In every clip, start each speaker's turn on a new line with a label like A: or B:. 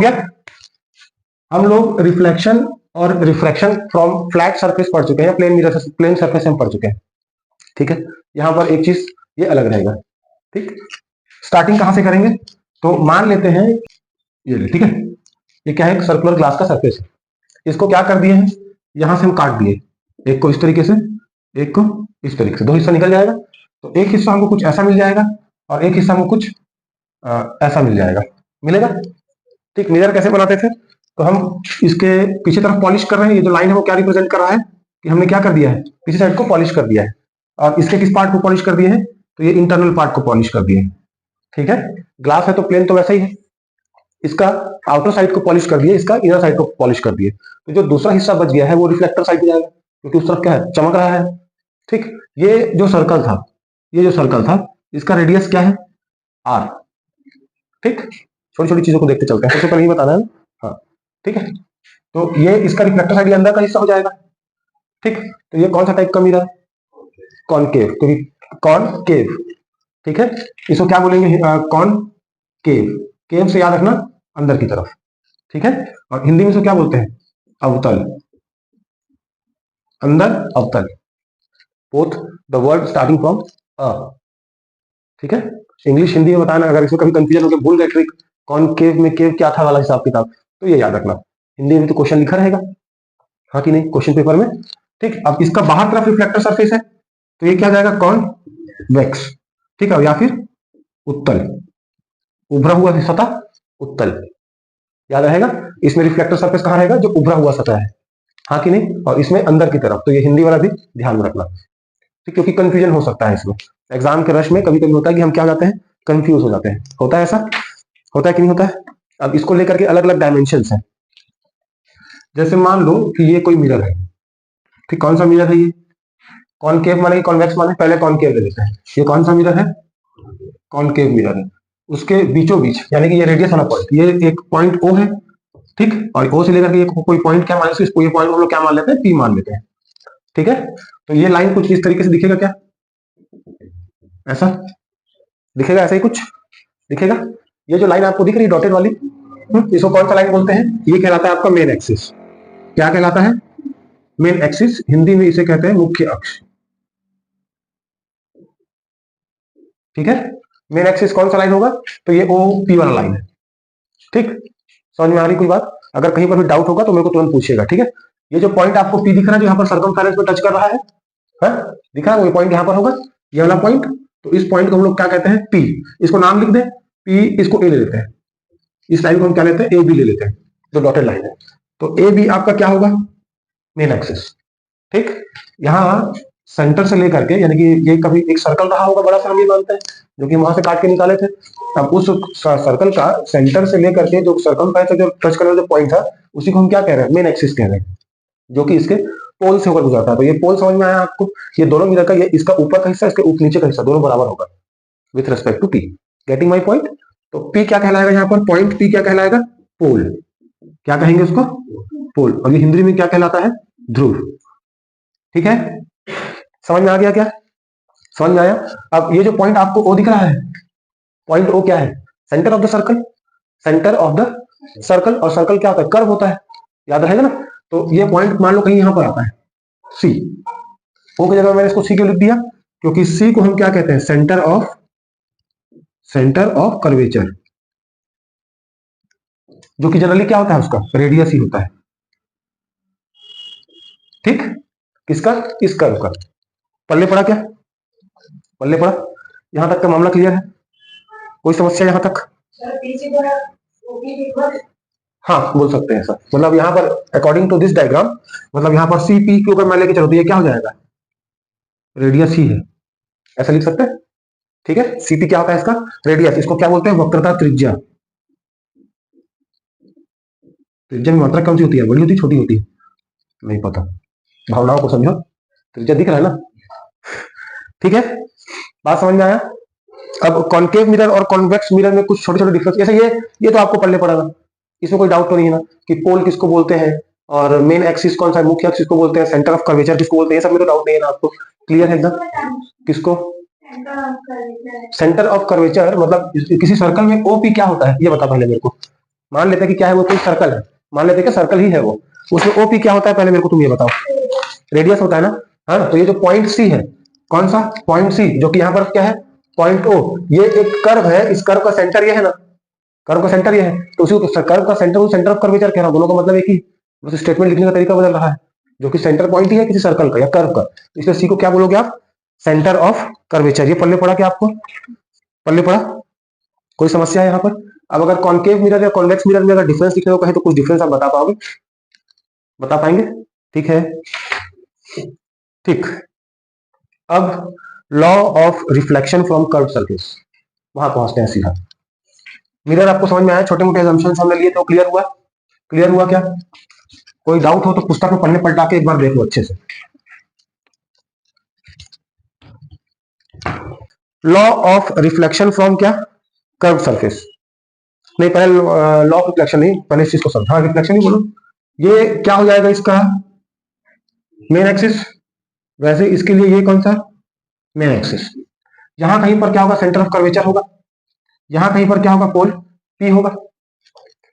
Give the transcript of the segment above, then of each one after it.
A: गया। हम लोग रिफ्लेक्शन और रिफ्रैक्शन फ्रॉम फ्लैट सरफेस पढ़ चुके हैं, प्लेन मिरर प्लेन सरफेस हम पढ़ चुके हैं, ठीक है। यहाँ पर एक चीज ये अलग रहेगा, ठीक। स्टार्टिंग कहां से करेंगे, तो मान लेते हैं ये, ठीक है, ये क्या है, एक सर्कुलर ग्लास का सरफेस है। इसको क्या कर दिए हैं, यहां से हम काट दिए, एक को इस तरीके से, एक को इस तरीके से, दो हिस्सा निकल जाएगा। तो एक हिस्सा हमको कुछ ऐसा मिल जाएगा और एक हिस्सा हमको कुछ ऐसा मिल जाएगा, मिलेगा, ठीक। मिरर कैसे बनाते थे, तो हम इसके पीछे तरफ पॉलिश कर रहे हैं, ये जो लाइन है वो क्या रिप्रेजेंट कर रहा है कि हमने क्या कर दिया है, पीछे साइड को पॉलिश कर दिया है। और इसके किस पार्ट को पॉलिश कर दिए हैं, तो ये इंटरनल पार्ट को पॉलिश कर दिए हैं, ठीक है। ग्लास है तो प्लेन तो वैसा ही है, इसका आउटर साइड को पॉलिश कर दिए, इसका इनर साइड को पॉलिश कर दिए। तो जो दूसरा हिस्सा बच गया है वो रिफ्लेक्टर साइड पे जाएगा, क्योंकि उस तरफ क्या है, चमक रहा है, ठीक। ये जो सर्कल था, ये जो सर्कल था, इसका रेडियस क्या है, आर, ठीक। छोटी छोटी चीजों को देखते चलते हैं, सबसे पहले ये बताना है, हाँ, ठीक है। तो ये इसका रिफ्लेक्टर साइड अंदर का हिस्सा हो जाएगा, ठीक। तो ये कौन सा टाइप का मिरर, कॉनकेव, क्योंकि कॉनकेव, ठीक है। इसको क्या बोलेंगे, कॉनकेव, केव से याद रखना अंदर की तरफ, ठीक है। और हिंदी में इसको क्या बोलते हैं, अवतल, अंदर अवतल, both the word starting from a, ठीक है। इंग्लिश हिंदी में बताना, अगर इसमें कभी कंफ्यूजन हो गया, भूल गए ट्रिक, कॉनकेव में केव क्या था वाला हिसाब किताब, तो ये याद रखना, हिंदी में तो क्वेश्चन लिखा रहेगा, हाँ कि नहीं, क्वेश्चन पेपर में, ठीक। अब इसका बाहर तरफ रिफ्लेक्टर सरफेस है, तो ये क्या जाएगा, कॉन्वेक्स, ठीक है, या फिर उत्तल, उभरा हुआ सतह, उत्तल, याद रहेगा। इसमें रिफ्लेक्टर सरफेस कहां रहेगा, जो उभरा हुआ सतह है, हाँ कि नहीं, और इसमें अंदर की तरफ, तो ये हिंदी वाला भी ध्यान में रखना, ठीक, क्योंकि कंफ्यूजन हो सकता है इसमें, एग्जाम के रश में कभी कभी होता है कि हम क्या हो जाते हैं, कंफ्यूज हो जाते हैं, होता है ऐसा, होता है कि नहीं होता है। अब इसको लेकर के अलग अलग डायमेंशन है, जैसे मान लो कि ये कोई मिरर है, ठीक, कौन सा मिरर है ये, कॉनकेव माने कॉन्वेक्स माने, पहले कॉनकेव ले लेते हैं, ये कौन सा मिरर है, कॉनकेव मिरर है। उसके बीचों बीच, यानी कि ये रेडियस वाला पॉइंट, ये एक पॉइंट ओ है, ठीक, और ओ से लेकर के कोई पॉइंट क्या मान, इसको ये पॉइंट हम लोग क्या मान लेते हैं, पी मान लेते हैं, ठीक है। तो ये लाइन कुछ इस तरीके से दिखेगा, क्या ऐसा दिखेगा, ऐसा ही कुछ दिखेगा। ये जो लाइन आपको दिख रही है डॉटेड वाली, इसको कौन सा लाइन बोलते हैं, ये कहलाता है आपका मेन एक्सिस, क्या कहलाता है, मेन एक्सिस, हिंदी में इसे कहते हैं मुख्य अक्ष, ठीक है। मेन एक्सिस कौन सा लाइन होगा, तो ये ओ पी वाला लाइन है, ठीक। समझ में आ रही कोई बात, अगर कहीं पर भी डाउट होगा तो मेरे को तुरंत पूछिएगा, ठीक है। ये जो पॉइंट आपको पी दिख रहा है, जो यहाँ पर सर्कमफेरेंस पे टच कर रहा है, दिख रहा है, वो पॉइंट यहाँ पर होगा, ये वाला पॉइंट। तो इस पॉइंट को हम लोग क्या कहते हैं, पी, इसको नाम लिख दे, पी, इसको ए ले लेते हैं, इस लाइन को हम क्या लेते हैं, ए बी ले लेते हैं, जो डॉटेड लाइन है। तो ए बी आपका क्या होगा, मेन एक्सिस, ठीक। यहाँ सेंटर से लेकर के, यानी कि ये कभी एक सर्कल रहा होगा बड़ा सा, हम ये मानते हैं, जो कि वहां से काट के निकाले थे। अब उस सर्कल का सेंटर से लेकर के जो सर्कल का जो टच करने जो पॉइंट था, उसी को हम क्या कह रहे हैं, मेन एक्सिस कह रहे हैं, जो कि इसके पोल से होकर गुजरता है। तो ये पोल समझ में आया आपको, ये दोनों मिलकर का, ये इसका ऊपर का हिस्सा, इसके नीचे का हिस्सा, दोनों बराबर होगा with respect to P, getting my point. तो पी क्या कहलाएगा, यहाँ पर पॉइंट पी क्या कहलाएगा, पोल, क्या कहेंगे उसको, पोल। और ये हिंदी में क्या कहलाता है, ध्रुव, ठीक है। समझ में आ गया क्या, समझ में आया। अब ये जो पॉइंट आपको ओ दिख रहा है, पॉइंट ओ क्या है, centre of the circle, centre of the circle, और सर्कल क्या होता है, कर्व होता है, याद रहेगा ना। तो ये पॉइंट मान लो कहीं यहां पर आता है, सी, ओ की जगह मैंने इसको सी क्यों लिख दिया, क्योंकि सी को हम क्या कहते हैं, सेंटर ऑफ कर्वेचर, जो कि जनरली क्या होता है, उसका रेडियस ही होता है, ठीक। किसका, इस कर्व का। पल्ले पड़ा क्या, पल्ले पड़ा, यहां तक का मामला क्लियर है, कोई समस्या यहां तक, हाँ बोल सकते हैं सर। मतलब यहाँ पर अकॉर्डिंग टू दिस डायग्राम, मतलब यहाँ पर सी पी क्यू अगर मैं लेके चलो तो ये क्या हो जाएगा, रेडियस ही है, ऐसा लिख सकते हैं, ठीक है। सीपी क्या होता है, इसका रेडियस, इसको क्या बोलते हैं, वक्रता त्रिज्या। त्रिज्या में मात्रा कौन सी होती है, बड़ी होती है छोटी होती है, नहीं पता, भावनाओं को समझो, त्रिज्या दिख रहा है ना, ठीक है, बात समझ में आया। अब कॉन्केव मिरर और कॉन्वेक्स मिरर में कुछ छोटे छोटे डिफरेंस, जैसे ये तो आपको पढ़ने पड़ेगा, इसमें कोई डाउट तो नहीं है ना, कि पोल किसको बोलते हैं, और मेन एक्सिस कौन सा है, मुख्य एक्सिस को बोलते हैं, सेंटर ऑफ कर्वेचर किसको बोलते हैं, ये सब में तो डाउट नहीं है ना आपको, क्लियर है एकदम। किसको, सेंटर ऑफ कर्वेचर, मतलब किसी सर्कल में ओपी क्या होता है, ये बता पहले मेरे को, मान लेते हैं कि क्या है वो, कोई सर्कल है, मान लेते हैं कि सर्कल ही है वो, उसमें ओपी क्या होता है पहले मेरे को तुम ये बताओ। रेडियस होता है ना। हाँ, तो ये जो पॉइंट सी है, कौन सा पॉइंट सी, जो कि यहाँ पर क्या है पॉइंट ओ, ये एक कर्व है, इस कर्व का सेंटर ये है ना, कर्व का सेंटर ये है, तो उसी कर्व का सेंटर सेंटर ऑफ कर्वेचर कह रहा हूं, दोनों का मतलब एक ही, बस स्टेटमेंट लिखने का तरीका बदल रहा है, जो कि सेंटर पॉइंट ही है किसी सर्कल का या कर्व का, इसलिए सी को क्या बोलोगे आप, सेंटर ऑफ कर्वेचर। ये पल्ले पड़ा क्या आपको, पल्ले पड़ा, कोई समस्या है यहाँ पर। अब अगर कॉन्केव मिरर या कॉन्वेक्स मिरर में अगर डिफरेंस लिखने को कहे तो कुछ डिफरेंस आप बता पाओगे, बता पाएंगे, ठीक है। ठीक, अब law of reflection from curve surface, वहां पहुंचते हैं सीधा। मिरर आपको समझ में आया, छोटे मोटे assumptions हमने लिए तो क्लियर हुआ, क्लियर हुआ क्या, कोई डाउट हो तो पुस्तक में पढ़ने पलटा के एक बार देख लो अच्छे से। लॉ ऑफ रिफ्लेक्शन फ्रॉम क्या, कर्व सरफेस, नहीं पहले लॉ ऑफ रिफ्लेक्शन नहीं, पहले इस चीज को समझा, हाँ रिफ्लेक्शन ही बोलो। ये क्या हो जाएगा इसका मेन एक्सिस, वैसे इसके लिए ये कौन सा मेन एक्सिस, यहां कहीं पर क्या होगा सेंटर ऑफ कर्वेचर होगा, यहां कहीं पर क्या होगा पोल पी होगा।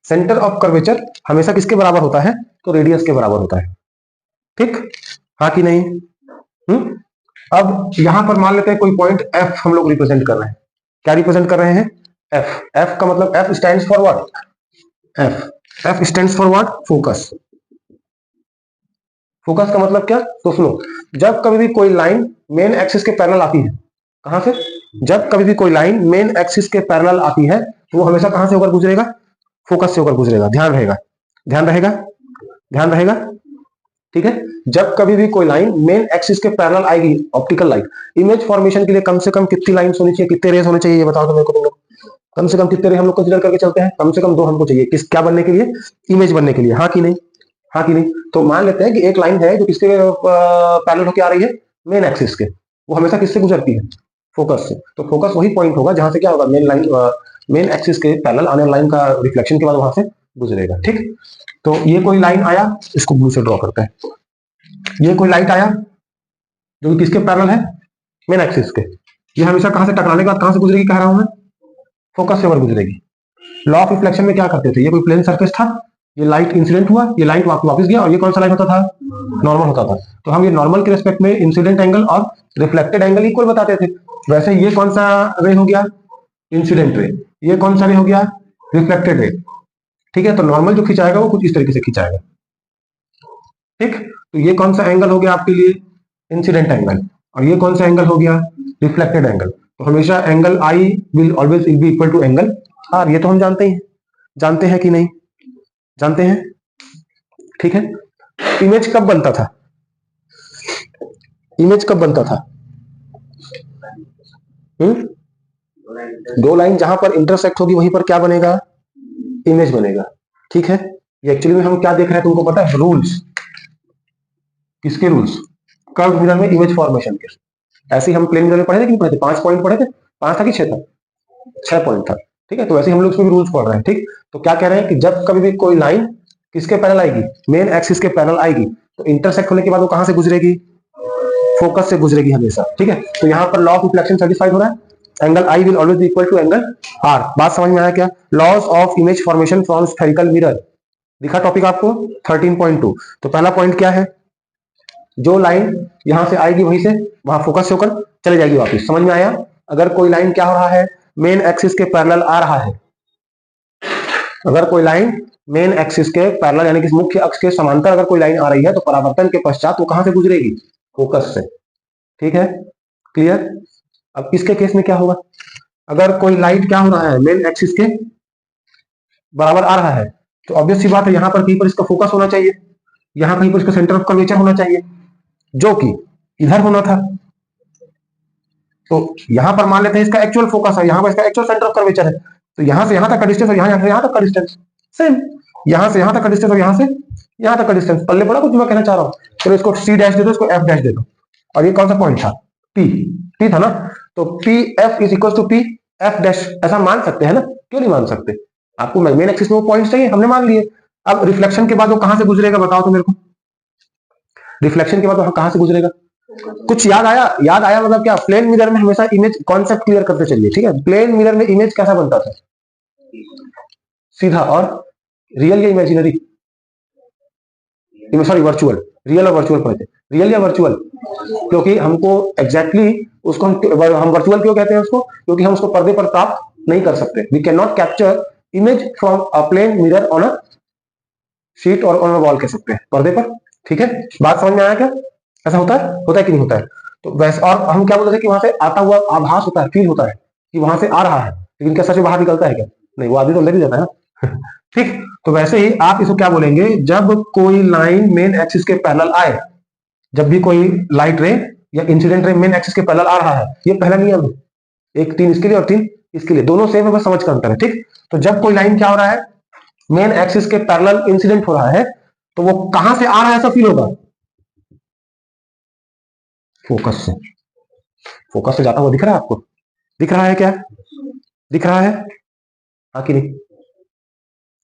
A: सेंटर ऑफ कर्वेचर हमेशा किसके बराबर होता है, तो रेडियस के बराबर होता है, ठीक, हाँ कि नहीं। अब यहां पर मान लेते हैं कोई पॉइंट एफ हम लोग रिप्रेजेंट कर रहे हैं, क्या रिप्रेजेंट कर रहे हैं, एफ, एफ का मतलब F stands for what, F stands for what, focus, focus का मतलब क्या, तो सुनो, जब कभी भी कोई लाइन मेन एक्सिस के पैरेलल आती है, कहां से, जब कभी भी कोई लाइन मेन एक्सिस के पैरेलल आती है तो वो हमेशा कहां से होकर गुजरेगा, फोकस से होकर गुजरेगा, ध्यान रहेगा, ध्यान रहेगा, ध्यान रहेगा, ठीक है। जब कभी भी कोई लाइन मेन एक्सिस के पैरेलल आएगी, ऑप्टिकल लाइन, इमेज फॉर्मेशन के लिए कम से कम कितनी लाइंस होनी चाहिए, कितने रेज होने चाहिए, ये बताओ तो मेरे को तुम लोग, कम से कम कितने रे हम लोग कंसीडर करके चलते हैं, कम से कम 2 हमको चाहिए, किस क्या बनने के लिए, इमेज बनने के लिए, हाँ कि नहीं, हाँ कि नहीं। तो मान लेते हैं कि एक लाइन है जो किसके पैरेलल होकर आ रही है, मेन एक्सिस के, वो हमेशा किससे गुजरती है, फोकस से, तो फोकस वही पॉइंट होगा जहां से क्या होगा, मेन लाइन मेन एक्सिस के पैरेलल आने वाली लाइन का रिफ्लेक्शन के बाद वहां से गुजरेगा, ठीक। तो ये कोई लाइन आया, इसको ब्लू से ड्रॉ करते हैं, ये कोई लाइट आया जो कि किसके पैरेलल है, मेन एक्सिस के, ये हमेशा कहां से टकराने के बाद कहां से गुजरेगी, कह रहा हूं मैं, फोकस से होकर गुजरेगी। लॉ ऑफ रिफ्लेक्शन में क्या करते थे, ये कोई प्लेन सरफेस था, ये लाइट इंसिडेंट हुआ, ये लाइट वापस गया, और ये कौन सा लाइट होता था, नॉर्मल होता था, तो हम ये नॉर्मल के रेस्पेक्ट में इंसिडेंट एंगल और रिफ्लेक्टेड एंगल इक्वल बताते थे। वैसे ये कौन सा रे हो गया, इंसिडेंट रे, ये कौन सा रे हो गया, रिफ्लेक्टेड रे, ठीक है। तो नॉर्मल जो खिंचाएगा वो कुछ इस तरीके से खिंचाएगा, ठीक। तो ये कौन सा एंगल हो गया आपके लिए, इंसिडेंट एंगल, और ये कौन सा एंगल हो गया, रिफ्लेक्टेड एंगल। तो हमेशा angle I will always be equal to angle R, ये तो हम जानते हैं, जानते हैं कि नहीं, जानते हैं, ठीक है। इमेज कब बनता था, इमेज कब बनता था, दो लाइन जहां पर इंटरसेक्ट होगी वहीं पर क्या बनेगा, इमेज बनेगा, ठीक है। ये एक्चुअली में हम क्या देख रहे हैं तुमको पता है, रूल्स, किसके रूल्स, कर्व मिरर में इमेज फॉर्मेशन के। ऐसे ही हम प्लेन मिरर में पढ़े थे कि नहीं पढ़े थे, 5 पॉइंट पढ़े थे, 5 था कि 6 था, 6 पॉइंट था, ठीक है। तो वैसे हम लोग इसमें भी रूल्स पढ़ रहे हैं, ठीक। तो क्या कह रहे हैं कि जब कभी भी कोई लाइन किसके पैरेलल आएगी, मेन एक्सिस के पैरेलल आएगी, तो इंटरसेक्ट होने के बाद वो कहां से गुजरेगी, फोकस से गुजरेगी हमेशा, ठीक है। तो यहाँ पर लॉ ऑफ रिफ्लेक्शन सेटिस्फाइड हो रहा है, angle I will always be equal to angle R, बात समझ में आया क्या। Laws of image formation from spherical mirror, दिखा टॉपिक आपको 13.2। तो पहला पॉइंट क्या है, जो लाइन यहां से आएगी वहीं से वहां फोकस से होकर चले जाएगी वापस, समझ में आया। अगर कोई लाइन क्या हो रहा है, मेन एक्सिस के पैरेलल आ रहा है, अगर कोई लाइन मेन एक्सिस के पैरेलल यानी कि मुख्य अक्ष के समांतर अगर कोई लाइन आ रही है तो परावर्तन के पश्चात वो कहां से गुजरेगी, फोकस से, ठीक है, क्लियर। अब इसके केस में क्या होगा, अगर कोई लाइट क्या हो रहा है, मेन एक्सिस के बराबर आ रहा है, तो ऑब्वियस सी बात है यहां पर कहीं पर इसका फोकस होना चाहिए, यहां कहीं पर इसका सेंटर ऑफ कर्वेचर होना चाहिए, जो कि इधर होना था। तो यहां पर मान लेते हैं इसका एक्चुअल फोकस है, यहां पर इसका एक्चुअल सेंटर ऑफ कर्वेचर है, तो यहां से यहां तक का डिस्टेंस और यहां से यहां तक का डिस्टेंस सेम, यहां से यहां तक का डिस्टेंस और यहां से यहां तक का डिस्टेंस, पल्ले पड़ा कुछ मैं कहना चाह रहा हूं। चलो इसको सी डैश दे दो, इसको एफ डैश दे दो, और ये कौन सा पॉइंट था, पी, पी था ना, तो P F is equal to P F dash, ऐसा मान सकते हैं ना, क्यों नहीं मान सकते, आपको मेन एक्सिस में वो पॉइंट चाहिए, हमने मान लिए। अब रिफ्लेक्शन के बाद वो कहां से गुजरेगा बताओ तो मेरे को, रिफ्लेक्शन के बाद वो कहां से गुजरेगा, कुछ याद आया, याद आया मतलब क्या, प्लेन मिरर में हमेशा इमेज कॉन्सेप्ट क्लियर करते चलिए, ठीक है। प्लेन मिरर में इमेज कैसा बनता था, सीधा और रियल या इमेजिनरी, सॉरी वर्चुअल, रियल और वर्चुअल पढ़ते, रियल या वर्चुअल, क्योंकि हमको एग्जैक्टली उसको हम वर्चुअल क्यों कहते हैं उसको, क्योंकि हम उसको पर्दे पर प्राप्त नहीं कर सकते। We can not capture image from a plane mirror on a sheet और ऑन अ वॉल कह सकते हैं, पर्दे पर। ठीक है, बात समझ में आया क्या? ऐसा होता है कि नहीं होता है? तो वैसे, और हम क्या बोलते थे कि वहां से आता हुआ आभास होता है, फील होता है कि वहां से आ रहा है, लेकिन क्या सच में बाहर निकलता है क्या? नहीं, वो आदमी तो अंदर ही जाता है ना। ठीक, तो वैसे ही आप इसको क्या बोलेंगे, जब कोई लाइन मेन एक्सिस के पैरेलल आए, जब भी कोई लाइट रे या इंसिडेंट रे मेन एक्सिस के पैरेलल आ रहा है, ये पहला नियम है। एक 3 इसके लिए और 3 इसके लिए, दोनों सेम है, बस समझ कर अंतर है। ठीक, तो जब कोई लाइन क्या हो रहा है, मेन एक्सिस के पैरेलल इंसिडेंट हो रहा है, तो वो कहां से आ रहा है ऐसा फील होगा? फोकस से। फोकस से जाता हुआ दिख रहा है आपको? दिख रहा है क्या? दिख रहा है, हाँ कि नहीं?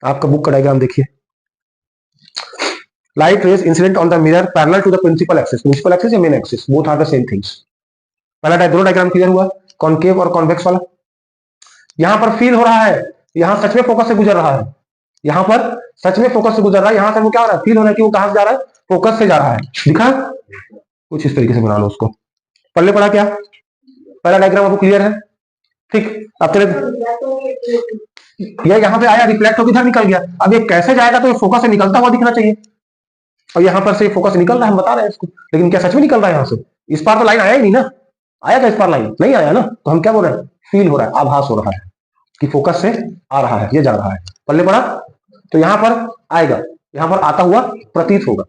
A: आपका बुक का डायग्राम देखिए। Light rays incident on the mirror parallel to the principal axis, principal axis या main axis, both are the same things. पहला दोनों डायग्राम क्लियर हुआ, कॉनकेव और कॉन्वेक्स वाला। यहां पर फील हो रहा है, यहां सच में फोकस से गुजर रहा है, यहां पर सच में फोकस से गुजर रहा है, यहां से वो क्या हो रहा है, फील हो रहा है कि वो कहां से जा रहा है, फोकस से जा रहा है। दिखा? कुछ इस तरीके से बना लो उसको। पल्ले पड़ा क्या? पहला डायग्राम आपको क्लियर है? ठीक, अब तेरे ये यहाँ पे आया, रिफ्लेक्ट होकर इधर निकल गया, अब ये कैसे जाएगा, तो ये फोकस से निकलता हुआ दिखना चाहिए, और यहाँ पर से फोकस निकल रहा है, हम बता रहे हैं इसको, लेकिन क्या सच में निकल रहा है यहाँ से? इस पार तो लाइन आया ही नहीं ना, आया था इस पार लाइन? नहीं आया ना, तो हम क्या बोल रहे हैं, फील हो रहा है, आभास हो रहा है कि फोकस से आ रहा है, ये जा रहा है। पल्ले पड़ा, तो यहां पर आएगा, यहां पर आता हुआ प्रतीत होगा।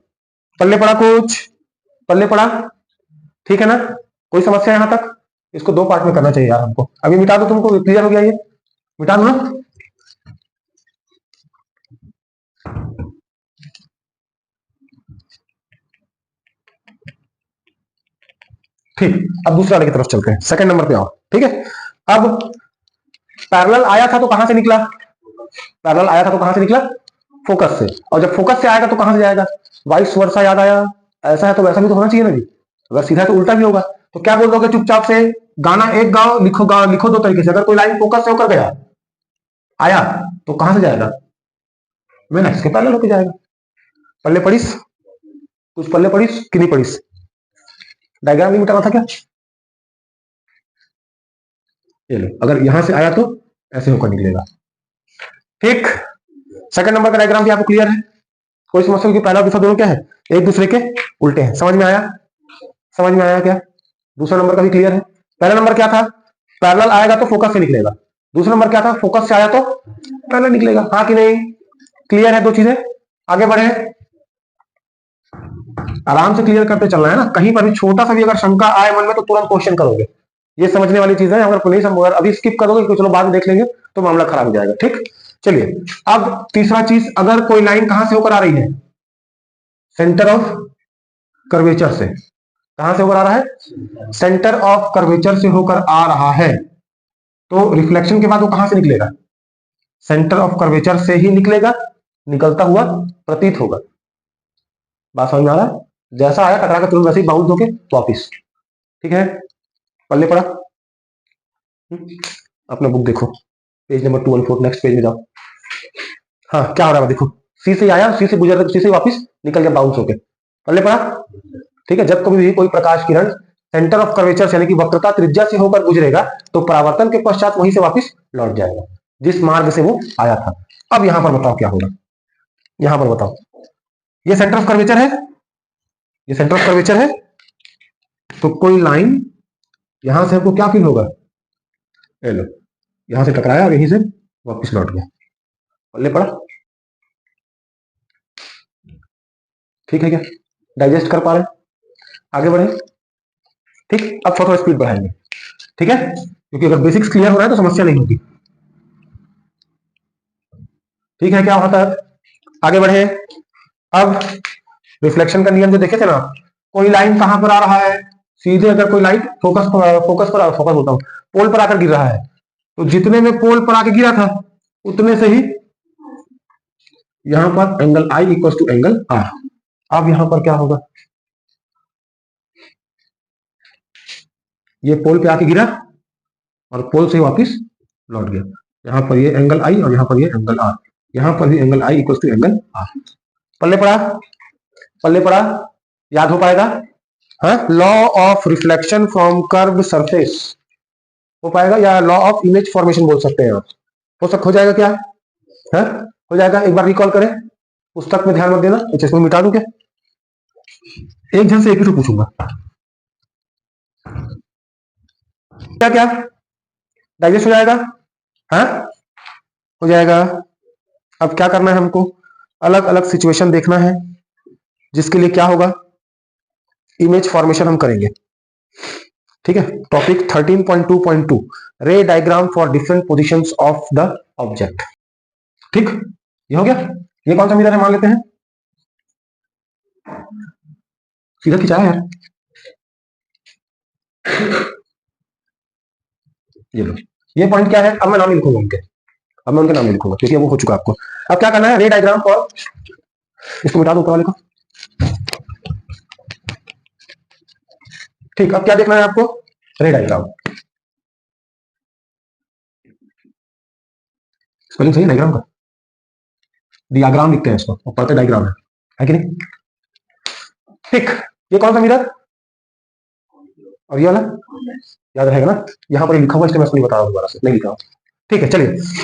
A: पल्ले पड़ा कुछ? पल्ले पड़ा? ठीक है ना? कोई समस्या यहां तक? इसको 2 पार्ट में करना चाहिए यार हमको। अभी मिटा दो, तुमको क्लियर हो गया ये? मिटा दो ना? ठीक, अब दूसरे वाले की तरफ चलते हैं, सेकंड नंबर पे आओ। ठीक है, अब पैरेलल आया था तो कहां से निकला? पैरेलल आया था तो कहां से निकला? फोकस से। और जब फोकस से आएगा तो कहां से जाएगा? वाइस वर्सा, याद आया? ऐसा है तो वैसा भी तो होना चाहिए ना जी, अगर सीधा है तो उल्टा भी होगा। तो क्या बोल दोगे चुपचाप से, गाना एक गाओ, लिखो 2 तरीके से। अगर कोई लाइन फोकस से होकर गया, आया, तो कहां से जाएगा? मैंने इसके पैरेलल होकर जाएगा। पल्ले पड़ीस? कुछ पल्ले पड़ीस कि नहीं पड़ीस? डायग्राम नहीं मिटाना था क्या? ये लो, अगर यहां से आया तो ऐसे होकर निकलेगा। ठीक, सेकंड नंबर का डायग्राम भी आपको क्लियर है? कोई समस्या? कि पहला और दूसरा दोनों क्या है, एक दूसरे के उल्टे हैं। समझ में आया? समझ में आया क्या? दूसरा नंबर का भी क्लियर है? पहला नंबर क्या था, पैरेलल आएगा तो फोकस से निकलेगा। दूसरा नंबर क्या था, फोकस से आया तो पैरेलल निकलेगा। हाँ कि नहीं? क्लियर है 2 चीजें? आगे बढ़े, आराम से क्लियर करते चलना है ना, कहीं पर भी छोटा सा भी अगर शंका आए मन में तो तुरंत क्वेश्चन करोगे। ये समझने वाली चीज है, अगर नहीं समझ, अभी स्किप करोगे कि चलो बाद में देख लेंगे, तो मामला खराब हो जाएगा। ठीक, चलिए अब तीसरा चीज, अगर कोई लाइन कहां से होकर आ रही है, सेंटर ऑफ कर्वेचर से। कहां से होकर आ रहा है? सेंटर ऑफ कर्वेचर से होकर आ रहा है, तो रिफ्लेक्शन के बाद वो कहां से निकलेगा? सेंटर ऑफ कर्वेचर से ही निकलेगा, निकलता हुआ प्रतीत होगा। बात समझ में आ रहा है? जैसा आया टकरा कर तुरंत वैसे ही बाउंस होके वापिस। ठीक है, पल्ले पड़ा? अपना बुक देखो, पेज नंबर 214, नेक्स्ट पेज में जाओ। हाँ, क्या हो रहा है देखो, सी से आया, सी से गुजर, सी से वापस निकल गया बाउंस होके। पल्ले पड़ा? ठीक है, जब कभी भी कोई प्रकाश किरण सेंटर ऑफ कर्वेचर यानी कि वक्रता त्रिज्या से होकर गुजरेगा, तो परावर्तन के पश्चात वहीं से वापस लौट जाएगा जिस मार्ग से वो आया था। अब यहां पर बताओ क्या होगा, यहां पर बताओ, ये सेंटर ऑफ कर्वेचर है, ये सेंटर ऑफ कर्वेचर है, तो कोई लाइन यहां से हमको क्या फील होगा, लो, यहां से टकराया और यहीं से वापस लौट गया। पल्ले पड़ा? ठीक है क्या? डाइजेस्ट कर पा रहे? आगे बढ़े। ठीक, अब थोड़ा स्पीड बढ़ाएंगे। ठीक है, क्योंकि अगर बेसिक्स क्लियर हो रहा है तो समस्या नहीं होगी। ठीक है, क्या होता है, आगे बढ़े। अब रिफ्लेक्शन का नियम जो देखे थे ना, कोई लाइन कहां पर आ रहा है, सीधे अगर कोई लाइट फोकस फोकस होता हूं, पोल पर आकर गिर रहा है, तो जितने में पोल पर आकर गिरा था उतने से ही यहां पर angle I equal to angle R. अब यहां पर क्या होगा, ये पोल पे आके गिरा और पोल से वापस लौट गया, यहां पर ये एंगल आई और यहां पर ये एंगल आर, यहां पर भी angle I equal to angle R. पल्ले पड़ा, पल्ले पड़ा, याद हो पाएगा? हाँ, law of reflection from curve surface हो पाएगा, या लॉ ऑफ इमेज फॉर्मेशन बोल सकते हैं आप। हो जाएगा क्या? है? हो जाएगा। एक बार रिकॉल करें, पुस्तक में ध्यान मत देना, इसमें मिटा दूं क्या? एक जन से एक ही तो पूछूंगा। क्या क्या डाइजेस्ट हो जाएगा? हाँ, हो जाएगा। अब क्या करना है हमको? अलग अलग सिचुएशन देखना है, जिसके लिए क्या होगा, इमेज फॉर्मेशन हम करेंगे। ठीक है, टॉपिक 13.2.2 रे diagram for different positions of the object. ठीक, ये हो गया। ये कौन सा मिरर है मान लेते हैं, सीधा खिंचाया यार। ये लो, ये पॉइंट क्या है? अब मैं नाम ही लिखूंगा उनके, अब मैं उनके नाम ही लिखूंगा क्योंकि वो हो चुका आपको। अब क्या करना है, रे डायग्राम फॉर, इसको मिटा दो ऊपर वाले को। ठीक, अब क्या देखना है आपको? रे डायग्राम। स्पेलिंग सही है डायग्राम का? डियाग्राम लिखते हैं इसको, और पढ़ते डायग्राम है कि नहीं? ठीक, ये कौन सा मिरर और ये वाला याद रहेगा ना? यहां पर लिखा हुआ, इसलिए मैं इसको नहीं बता रहा हूं, दोबारा से नहीं लिखा हूं। ठीक है, चलिए।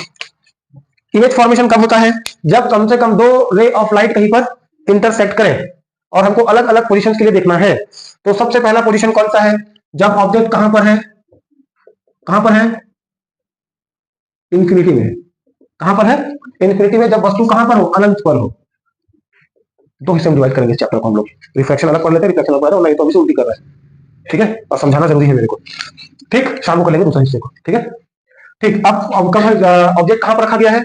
A: इमेज फॉर्मेशन कब होता है? जब कम से कम दो रे ऑफ लाइट कहीं पर इंटरसेक्ट करें और हमको अलग अलग पोजीशंस के लिए देखना है। तो सबसे पहला पोजीशन कौन सा है? जब ऑब्जेक्ट कहां पर है? कहां पर है? इंफिनिटी में। कहां पर है? इंफिनिटी में। जब वस्तु कहां पर हो? अनंत पर हो। दो हिस्से में डिवाइड करेंगे इस चैप्टर को हम लोग। रिफ्लेक्शन अलग पढ़ लेते हैं, रिफ्लेक्शन अलग पढ़ रहे हैं, नहीं तो अभी से उल्टी कर रहे हैं। ठीक है, और समझाना जरूरी है मेरे को। ठीक, शाम को कर लेंगे दूसरे हिस्से को। ठीक है, ठीक। अब ऑब्जेक्ट कहां पर रखा गया है?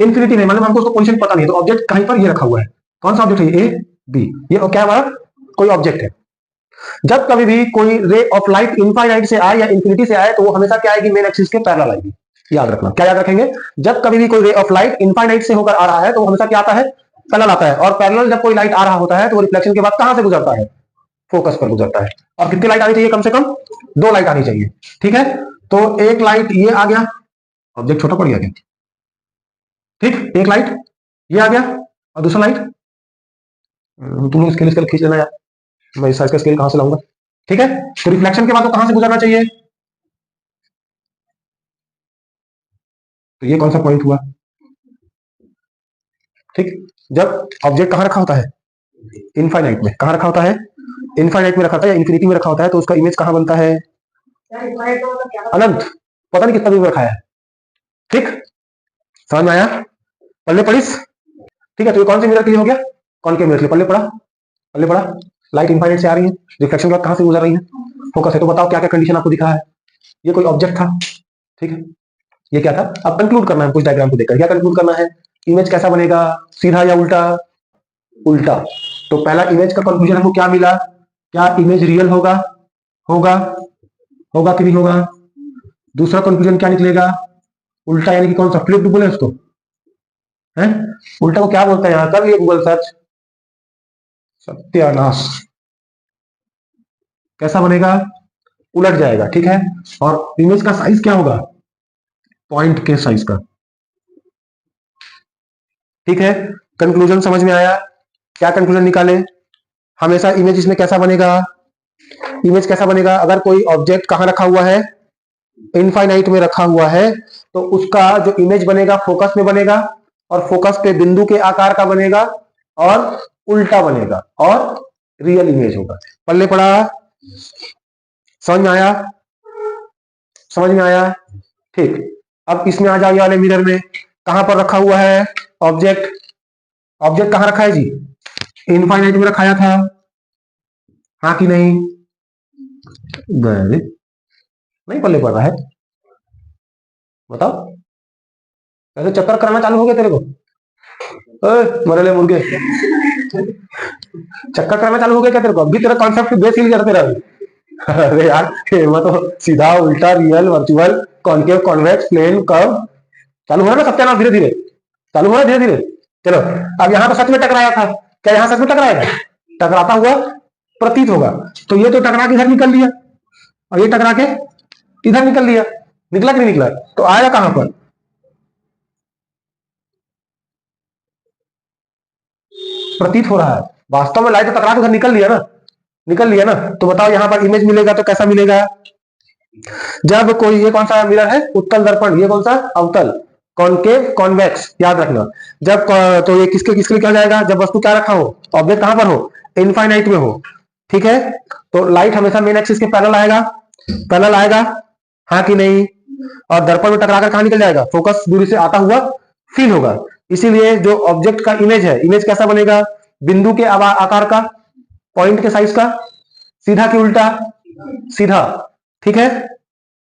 A: इंफिनिटी में, मतलब हमको उसको पोजीशन पता नहीं है, तो ऑब्जेक्ट कहीं पर ये रखा हुआ है। कौन सा ऑब्जेक्ट है? A B. ये क्या हमारा कोई ऑब्जेक्ट है। जब कभी भी कोई रे ऑफ लाइट इनफाइनाइट से आए या इंफिनिटी से आए, तो वो हमेशा क्या आएगी? मेन एक्सिस के पैरेलल आएगी। याद रखना, क्या याद रखेंगे? जब कभी भी कोई रे ऑफ लाइट इनफाइनाइट से होकर आ रहा है, तो वो हमेशा क्या आता है? पैरेलल आता है। और पैरेलल जब कोई लाइट आ रहा होता है, तो वो रिफ्लेक्शन के बाद कहां से गुजरता है? फोकस पर गुजरता है। और कितनी लाइट आनी चाहिए? कम से कम दो लाइट आनी चाहिए। ठीक है, तो एक लाइट ये आ गया, ऑब्जेक्ट छोटा पड़ गया क्या? ठीक, एक लाइट ये आ गया, और दूसरा लाइट, तुम लोग स्केल खींच लेना यार, मैं इस साइज का स्केल कहां से लाऊंगा? ठीक है, तो रिफ्लेक्शन के बाद वो कहां से गुजरना चाहिए? तो ये कौन सा पॉइंट हुआ? ठीक, जब ऑब्जेक्ट कहां रखा होता है? इनफाइनाइट में। कहां रखा होता है? इनफाइनाइट में रखा होता है या इन्फिनिटी में रखा होता है, तो उसका इमेज कहां बनता है? अनंत। पता नहीं कितना दूर रखा है। ठीक, समझ में आया? पल्ले पड़िस। ठीक है, तो ये कौन से मिरर के लिए हो गया? कौन के मिरर के लिए? पल्ले पड़ा, पल्ले पड़ा। लाइट इनफाइनाइट से आ रही है, रिफ्लेक्शन के बाद कहां से गुजर रही है? फोकस है। तो बताओ क्या क्या कंडीशन आपको दिख रहा है? ये कोई ऑब्जेक्ट था, ठीक है, ये क्या था? अब कंक्लूड करना है कुछ डायग्राम को देखकर। क्या कंक्लूड करना है? इमेज कैसा बनेगा, सीधा या उल्टा? उल्टा। तो पहला इमेज का कंक्लूजन हमको क्या मिला? क्या इमेज रियल होगा? होगा, होगा कि नहीं होगा? दूसरा कंक्लूजन क्या निकलेगा? उल्टा, यानी कि कौन सा? फ्लिप्ड बोले उसको, है? उल्टा को क्या बोलते हैं यहां? कर लिए गूगल सर्च। सत्यानाश। कैसा बनेगा? उलट जाएगा। ठीक है, और इमेज का साइज क्या होगा? पॉइंट के साइज का। ठीक है, कंक्लूजन समझ में आया? क्या कंक्लूजन निकाले? हमेशा इमेज इसमें कैसा बनेगा? इमेज कैसा बनेगा? अगर कोई ऑब्जेक्ट कहां रखा हुआ है? इनफाइनाइट में रखा हुआ है, तो उसका जो इमेज बनेगा फोकस में बनेगा, और फोकस पे बिंदु के आकार का बनेगा, और उल्टा बनेगा, और रियल इमेज होगा। पल्ले पड़ा? समझ में आया? समझ में आया? ठीक, अब इसमें आ जाओ, ये वाले मिरर में कहां पर रखा हुआ है ऑब्जेक्ट? ऑब्जेक्ट कहां रखा है जी? इनफाइनाइट में रखाया था, हाँ कि नहीं? नहीं पल्ले पड़ रहा है, बताओ। ऐसे चक्कर कराना चालू हो गया तेरे को? मरले मुर्गे, चक्कर कराना चालू हो गया क्या तेरे को? अभी तेरा कॉन्सेप्ट बेस हिल गया तेरा। अरे यार, मैं तो सीधा उल्टा real virtual concave convex plane curve चालू हो रहा है ना सत्यानाश, धीरे धीरे चालू हो रहा है, धीरे धीरे। चलो, अब यहां तो सच में टकराया था, क्या यहां सच में टकराएगा? टकराता हुआ प्रतीत होगा। तो ये तो टकरा के इधर निकल लिया, और ये टकरा के इधर निकल लिया। निकला कि नहीं निकला? तो आया कहां पर? प्रतीत हो रहा है, वास्तव में लाइट तो टकरा के उधर निकल लिया ना, निकल लिया ना। तो बताओ यहाँ पर इमेज मिलेगा तो कैसा मिलेगा? जब कोई, ये कौन सा मिरर है? उत्तल दर्पण। ये कौन सा? अवतल। कॉनकेव, कॉन्वेक्स, याद रखना। जब तो ये किसके किसके लिए क्या जाएगा? जब वस्तु क्या रखा हो, ऑब्जेक्ट कहां पर हो? इनफाइनाइट में हो, ठीक है। तो लाइट हमेशा मेन एक्सिस के पैरेलल आएगा, पैरेलल आएगा, हाँ कि नहीं? और दर्पण में टकराकर कहां निकल जाएगा? फोकस दूरी से आता हुआ फील होगा। इसीलिए जो ऑब्जेक्ट का इमेज है, इमेज कैसा बनेगा? बिंदु के आकार का, पॉइंट के साइज का, सीधा कि उल्टा? सीधा, ठीक है।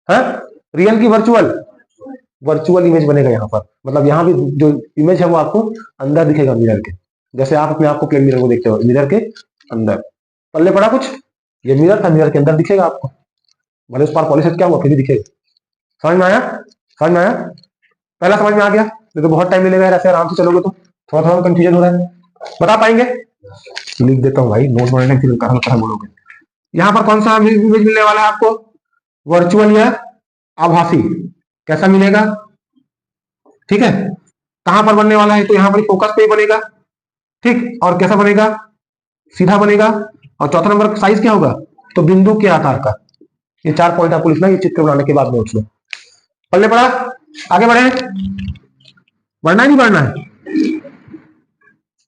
A: हाँ, रियल की वर्चुअल? वर्चुअल इमेज बनेगा यहाँ पर। मतलब यहाँ भी जो इमेज है वो आपको अंदर दिखेगा मिरर के, जैसे आप अपने आप को प्लेन मिरर को देखते हो, मिरर के अंदर। पल्ले पड़ा कुछ? ये मिरर था, मिरर के अंदर दिखेगा आपको, भले उस पर पॉलिश क्या हुआ फिर भी दिखेगा। समझ में आया? समझ में आया? पहला समझ में आ गया? तो बहुत टाइम मिलेगा ऐसे आराम से चलोगे तो। थोड़ा थोड़ा कंफ्यूजन हो रहा है, बता पाएंगे? लिख देता हूँ भाई, नोट बनाने फिर कहा बोलोगे। यहाँ पर कौन सा इमेज मिलने वाला है आपको? वर्चुअल या आभासी। कैसा मिलेगा? ठीक है। कहां पर बनने वाला है? तो यहाँ पर फोकस पे ही बनेगा, ठीक। और कैसा बनेगा? सीधा बनेगा। और चौथा नंबर साइज क्या होगा? तो बिंदु के आकार का। ये 4 पॉइंट आपको लिखना है, ये चित्र बनाने के बाद नोट्स में। पल्ले पड़ा? आगे बढ़े? बढ़ना है नहीं बढ़ना है?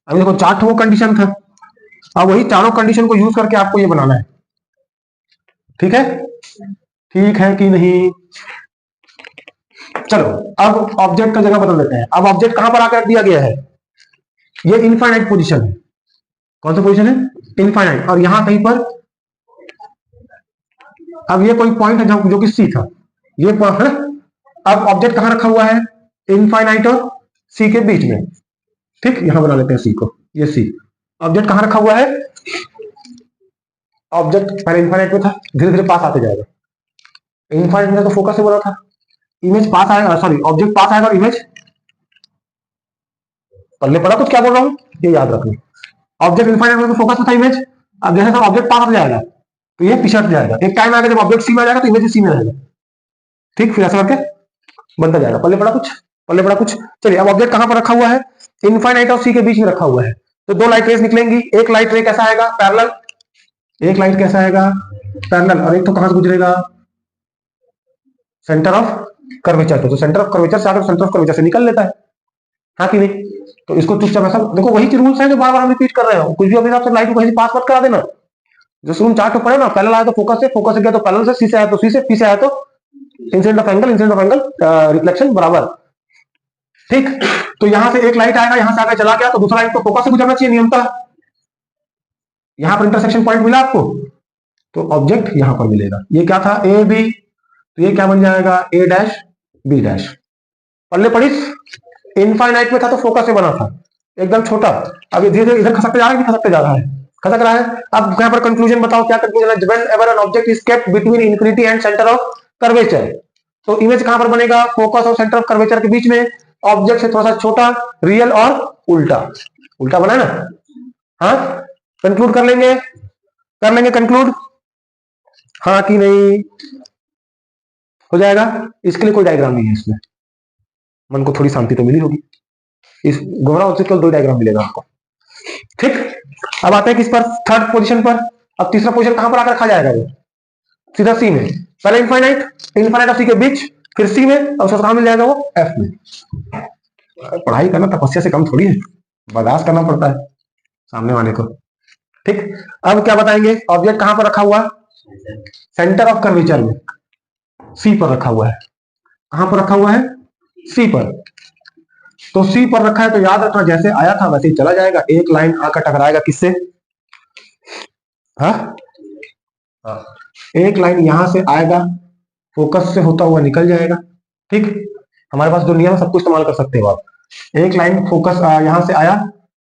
A: अभी देखो 4 वो कंडीशन था, अब वही चारों कंडीशन को यूज करके आपको ये बनाना है, ठीक है। ठीक है कि नहीं? चलो अब ऑब्जेक्ट का जगह बदल देते हैं। अब ऑब्जेक्ट कहां पर आकर दिया गया है? ये इनफाइनाइट पोजीशन है। कौन सा पोजीशन है? इनफाइनाइट। और यहां कहीं पर, अब ये कोई पॉइंट है जो कि सी था, ये पॉइंट है। अब ऑब्जेक्ट कहां रखा हुआ है? इनफाइनाइट और सी के बीच में, ठीक। यहां बना लेते हैं सी को, ये सी। ऑब्जेक्ट कहां रखा हुआ है? ऑब्जेक्ट पहले इनफाइनाइट में था, धीरे धीरे पास आते जाएगा। इनफाइनाइट में तो फोकस से बोला था, इमेज पास आएगा, सॉरी ऑब्जेक्ट पास आएगा और इमेज पल्ले पड़ा कुछ, क्या बोल रहा हूं ये याद रखना। ऑब्जेक्ट इनफाइनाइट में तो फोकस में था इमेज, अब जैसे ऑब्जेक्ट पास हो जाएगा तो ये पीछे हट जाएगा। एक टाइम आएगा जब ऑब्जेक्ट सी में आ जाएगा तो इमेज सी में रहेगा, ठीक। फिर ऐसा करके बनता जाएगा। पल्ले पड़ा कुछ? पल्ले पड़ा कुछ? चलिए अब ऑब्जेक्ट कहां पर रखा हुआ है? इनफाइनाइट और सी के बीच में रखा हुआ है। तो 2 लाइट रेज निकलेंगी, एक लाइट रे कैसा आएगा? पैरेलल। एक लाइट कैसा आएगा? पैरेलल। और एक तो कहां से गुजरेगा? Centre of curvature. तो सेंटर ऑफ कर्वेचर से आकर सेंटर ऑफ कर्वेचर से निकल लेता है, हाँ कि नहीं? तो इसको चुपचाप ऐसा देखो, वही रूल्स है जो बार बार हम रिपीट कर रहे हो। कुछ भी अपने हिसाब से लाइट को कहीं पास मत करा देना। जो शुरू में चार्ट पड़े ना, पहले आया तो फोकस से, फोकस से गया तो पैरेलल से, सी से आया तो सी से, पी से आया तो incident of angle, incident of angle, reflection बराबर, ठीक। तो यहां से एक लाइट आएगा, यहां से आगे चला गया तो दूसरा लाइट को फोकस से गुजरना चाहिए नियमतः। यहां पर इंटरसेक्शन पॉइंट मिला आपको, तो ऑब्जेक्ट यहां पर मिलेगा। ये क्या था? ए बी, तो ये क्या बन जाएगा? A dash B dash. पल्ले पड़िस? इनफाइनाइट में था तो फोकस से बना था, एकदम छोटा। अब धीरे धीरे इधर खसकते जा रहा है, खसकते जा रहा है, खसक रहा है। अब यहाँ पर कंक्लूजन बताओ, क्या कंक्लूजन है? Whenever an object is kept between infinity and centre of curvature, तो इमेज कहां पर बनेगा? फोकस और सेंटर ऑफ कर्वेचर के बीच में, ऑब्जेक्ट से थोड़ा सा छोटा, रियल और उल्टा। उल्टा बना ना? हाँ, कंक्लूड कर लेंगे, कर लेंगे कंक्लूड, हाँ कि नहीं? हो जाएगा। इसके लिए कोई डायग्राम नहीं है इसमें, मन को थोड़ी शांति तो मिली होगी। इस घुमराव से केवल 2 डायग्राम मिलेगा आपको, ठीक। अब आते हैं किस पर? थर्ड पोजीशन पर। अब तीसरा पोजीशन कहां पर आकर खा जाएगा? वो सीधा सी में। पहले इनफाइनाइट, इनफाइनाइट और सी के बीच, फिर सी में, और उसका कहां मिल जाएगा? वो एफ में। पढ़ाई करना तपस्या से कम थोड़ी है, बर्दाश्त करना पड़ता है सामने वाले को, ठीक। अब क्या बताएंगे? ऑब्जेक्ट कहां पर रखा हुआ? सेंटर ऑफ कर्वेचर में, सी पर रखा हुआ है। कहां पर रखा हुआ है? सी पर। तो सी पर रखा है तो याद रखना, जैसे आया था वैसे ही चला जाएगा। एक लाइन आकर टकराएगा किससे? हाँ, एक लाइन यहां से आएगा, फोकस से होता हुआ निकल जाएगा, ठीक। हमारे पास जो नियम सबको इस्तेमाल कर सकते हो आप। एक लाइन फोकस यहां से आया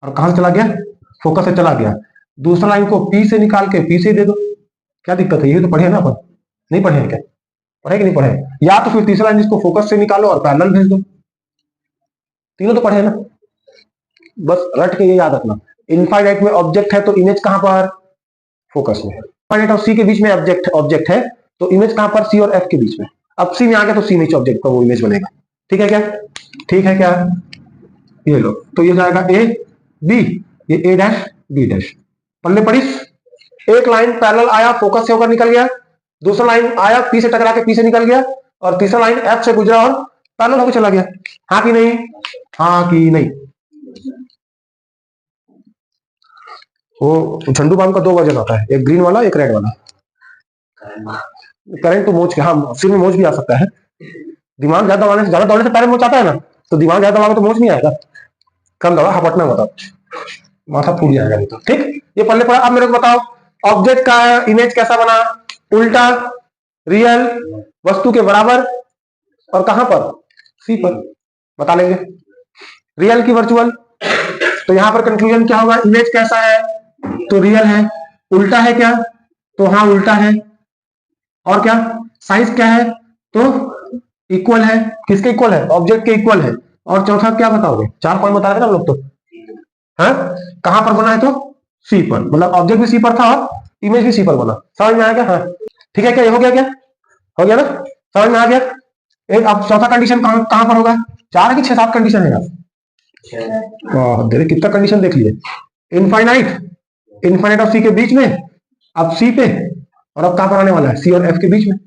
A: और कहां से चला गया? फोकस से चला गया। दूसरा लाइन को पी से निकाल के पी से दे दो, क्या दिक्कत है? ये तो पढ़े ना अपन, नहीं पढ़े क्या? पढ़े कि नहीं पढ़े? या तो फिर तीसरा लाइन इसको फोकस से निकालो और पैरेलल भेज दो, तीनों तो पढ़े ना। बस रट के ये याद रखना, इनफाइनाइट में ऑब्जेक्ट है तो इमेज कहां पर? फोकस में। इनफाइनाइट और सी के बीच में ऑब्जेक्ट है तो इमेज कहां पर? सी और एफ के बीच में। अब सी में आ गया तो सी में ऑब्जेक्ट का वो इमेज बनेगा, ठीक है क्या? ठीक है क्या? ये लो, तो ये जाएगा ए बी, ये ए डैश बी डैश। पल्ले पड़िस, एक लाइन पैरेलल आया, फोकस से होकर निकल गया, दूसरा लाइन आया पी से टकरा के पी से निकल गया, और तीसरा लाइन एफ से गुजरा और पैरेलल होकर चला गया। हाँ कि नहीं? हाँ कि नहीं? वो झंडू बाम का 2 वर्जन होता है, एक ग्रीन वाला एक रेड वाला। करंट तो मोच के, हाँ सिर में मोच भी आ सकता है। दिमाग ज्यादा दौड़ने से पैर में मोच आता है ना, तो दिमाग ज्यादा दबाओगे तो मोच नहीं आएगा, कम दौड़ा हपटना मतलब माथा फूट जाएगा नहीं तो। ठीक, ये पढ़ने पड़ा। अब मेरे को बताओ ऑब्जेक्ट का इमेज कैसा बना? उल्टा, रियल, वस्तु के बराबर, और कहां पर? सी पर। बता लेंगे रियल की वर्चुअल। तो यहां पर कंक्लूजन क्या होगा? इमेज कैसा है? तो रियल है। उल्टा है क्या? तो हाँ उल्टा है। और क्या? साइज क्या है? तो इक्वल है। किसके इक्वल है? ऑब्जेक्ट के इक्वल है। और चौथा क्या बताओगे? 4 पॉइंट बता रहे थे ना लोग तो। हाँ, कहां पर बना है? तो सी पर, मतलब ऑब्जेक्ट भी सी पर था और इमेज भी सी पर बना। समझ में आया क्या? हाँ ठीक है क्या? ये हो गया क्या? हो गया ना? समझ में आ गया? एक अब चौथा कंडीशन कहां पर होगा? 4 की 6-7 कंडीशन है यार। देखिए कितना कंडीशन देख लिए। इनफाइनाइट और सी के बीच में, अब सी पे, और अब कहां पर आने वाला है? सी और एफ के बीच में।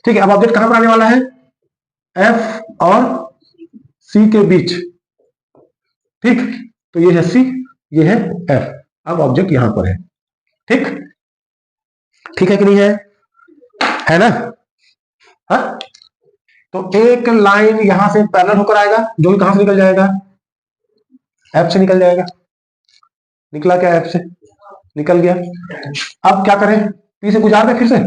A: ठीक है, अब ऑब्जेक्ट कहां पर आने वाला है? एफ और सी के बीच। ठीक, तो ये है सी, ये है एफ। अब ऑब्जेक्ट यहां पर है। ठीक, ठीक है कि नहीं है? है ना? हा? तो एक लाइन यहां से पैरेलल होकर आएगा, जो कि कहां से निकल जाएगा? एफ से निकल जाएगा। निकला क्या? एफ से निकल गया। अब क्या करें? पी से गुजार दें फिर से।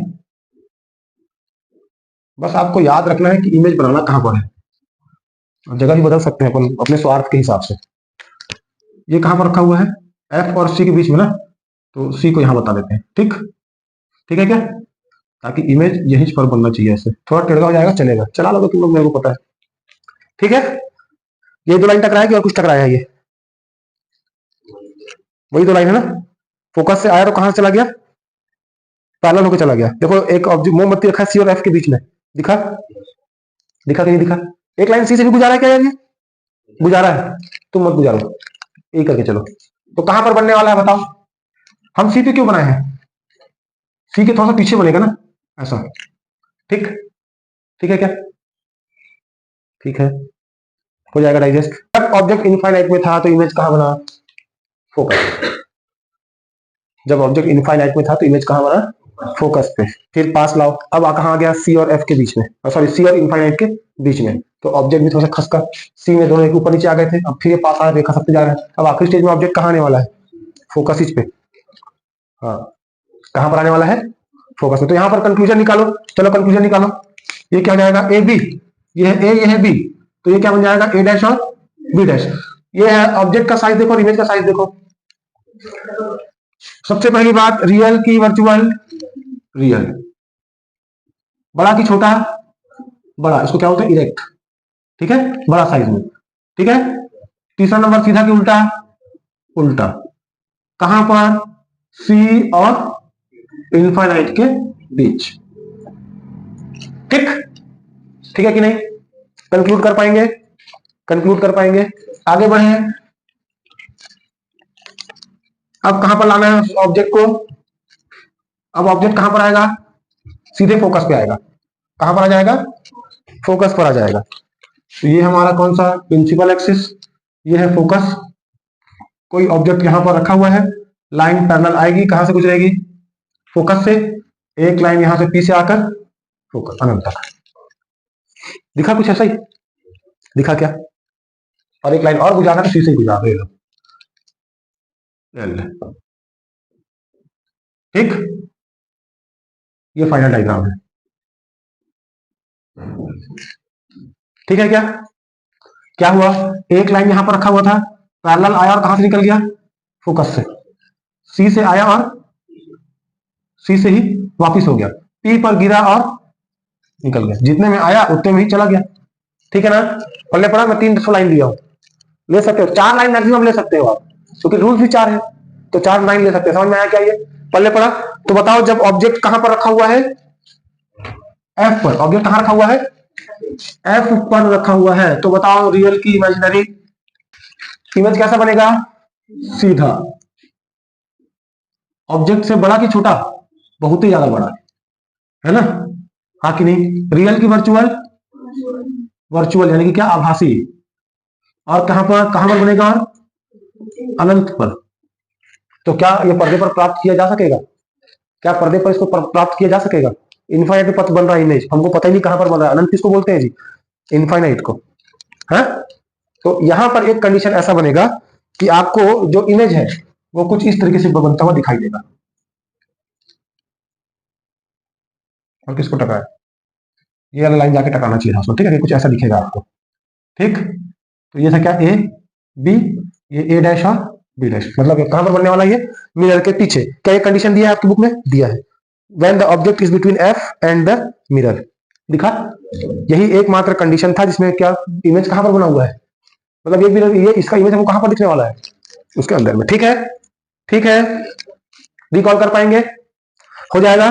A: बस आपको याद रखना है कि इमेज बनाना कहां पर है। जगह भी बदल सकते हैं अपन अपने स्वार्थ के हिसाब से। ये कहां पर रखा हुआ है? एफ और सी के बीच में ना, तो सी को यहां बता देते हैं। ठीक, ठीक है क्या? ताकि इमेज यहीं पर बनना चाहिए। ऐसे थोड़ा टेढ़ा हो जाएगा, चलेगा, चला लोगे तुम लोग, मेरे को पता है। ठीक है, ये 2 लाइन टकराएगी और कुछ टकराया है। ये वही 2 लाइन है ना। फोकस से आया तो कहां चला गया? पैरेलल होकर चला गया। देखो एक ऑब्जेक्ट मोमबत्ती रखा है सी और एफ के बीच में, दिखा? दिखा कि नहीं दिखा? एक लाइन सी से भी गुजारा है क्या यार? ये गुजारा है, तुम मत गुजारो, यही करके चलो। तो कहां पर बनने वाला है बताओ? हम सी पे क्यों बनाए हैं? सी के थोड़ा सा पीछे बनेगा ना, ऐसा। ठीक, ठीक है क्या? ठीक है, हो जाएगा डाइजेस्ट। जब ऑब्जेक्ट इनफाइनाइट में था तो इमेज कहां बना? फोकस। जब ऑब्जेक्ट इनफाइनाइट में था तो इमेज कहां बना? फोकस पे। फिर पास लाओ, अब कहां आ गया? सी और एफ के बीच में, सॉरी सी और इनफाइनाइट के बीच में। तो ऑब्जेक्ट भी थोड़ा सा खसका, सी में दोनों एक ऊपर नीचे आ गए थे, अब फिर ये पास आ देखा सकते जा रहे हैं। अब आखिरी स्टेज में ऑब्जेक्ट कहां आने वाला है? फोकस इस पे। हाँ, कहां पर आने वाला है? फोकस में। तो यहां पर कंक्लूजन निकालो, चलो कंक्लूजन निकालो। ये क्या हो जाएगा? ए बी, ये है ए, ये है बी, तो ये क्या बन जाएगा? ए डैश और बी डैश। ये है ऑब्जेक्ट का साइज देखो और इमेज का साइज देखो। सबसे पहली बात, रियल की वर्चुअल। रियल बड़ा की छोटा? बड़ा, इसको क्या बोलते हैं? इरेक्ट। ठीक है, बड़ा साइज में। ठीक है, तीसरा नंबर सीधा की उल्टा? उल्टा। कहां पर? सी और इनफाइनाइट के बीच। ठीक, ठीक है कि नहीं? कंक्लूड कर पाएंगे? कंक्लूड कर पाएंगे? आगे बढ़े। अब कहां पर लाना है ऑब्जेक्ट को? अब ऑब्जेक्ट कहां पर आएगा? सीधे फोकस पे आएगा। कहां पर आ जाएगा? फोकस पर आ जाएगा। तो ये हमारा कौन सा? Principal axis. ये है फोकस। कोई ऑब्जेक्ट यहां पर रखा हुआ है, लाइन पैरेलल आएगी, कहां से गुजरेगी? फोकस से। एक लाइन यहां से पी से आकर फोकस अनंत तक। दिखा कुछ ऐसा ही? दिखा क्या? और एक लाइन और गुजारना तो सी से गुजार रहे हो। ठीक, ये फाइनल डायग्राम है। ठीक है क्या? क्या हुआ? एक लाइन यहां पर रखा हुआ था, पैरेलल आया और कहां से निकल गया? फोकस से। सी से आया और सी से ही वापिस हो गया, पी पर गिरा और निकल गया। जितने में आया उतने में ही चला गया। ठीक है ना? पढ़ने पड़ा, मैं 300 लाइन दिया हूं, ले सकते हो। 4 लाइन मैक्सिमम ले सकते हो आप, क्योंकि रूल भी 4 है, तो 4 लाइन ले सकते हैं। समझ में आया क्या? ये पढ़ने पड़ा। तो बताओ, जब ऑब्जेक्ट कहां पर रखा हुआ है? एफ पर। ऑब्जेक्ट कहां रखा हुआ है? एफ पर रखा हुआ है। तो बताओ रियल की इमेजिनरी इमेज कैसा बनेगा? सीधा। ऑब्जेक्ट से बड़ा कि छोटा? बहुत ही ज्यादा बड़ा है ना, हाँ कि नहीं? रियल की वर्चुअल? वर्चुअल यानी कि क्या, आभासी। और कहां पर बनेगा? और अनंत पर। तो क्या ये पर्दे पर प्राप्त किया जा सकेगा? क्या पर्दे पर इसको प्राप्त किया जा सकेगा? इनफाइनाइट पथ बन रहा है इमेज, हमको पता ही नहीं कहां पर बन रहा है। अनंत किसको बोलते हैं जी? इनफाइनाइट को, है। तो यहां पर एक कंडीशन ऐसा बनेगा कि आपको जो इमेज है वो कुछ इस तरीके से बनता हुआ दिखाई देगा। और किसको टकराए? ये वाला लाइन जाके टकराना चाहिए था उसको, ठीक है? कुछ ऐसा दिखेगा आपको, ठीक। तो ये था क्या, ए बी, ये ए डैश और बी डैश, मतलब कहां पर बनने वाला है? ये मिरर के पीछे। क्या ये कंडीशन दिया है आपकी बुक में? दिया है। When the object is between F and the mirror, दिखा? यही एकमात्र कंडीशन था जिसमें क्या, इमेज कहां पर बना हुआ है, मतलब ये मिरर, ये इसका इमेज हमको कहां पर दिखने वाला है? उसके अंदर में, ठीक है? ठीक है, रिकॉल कर पाएंगे? हो जाएगा?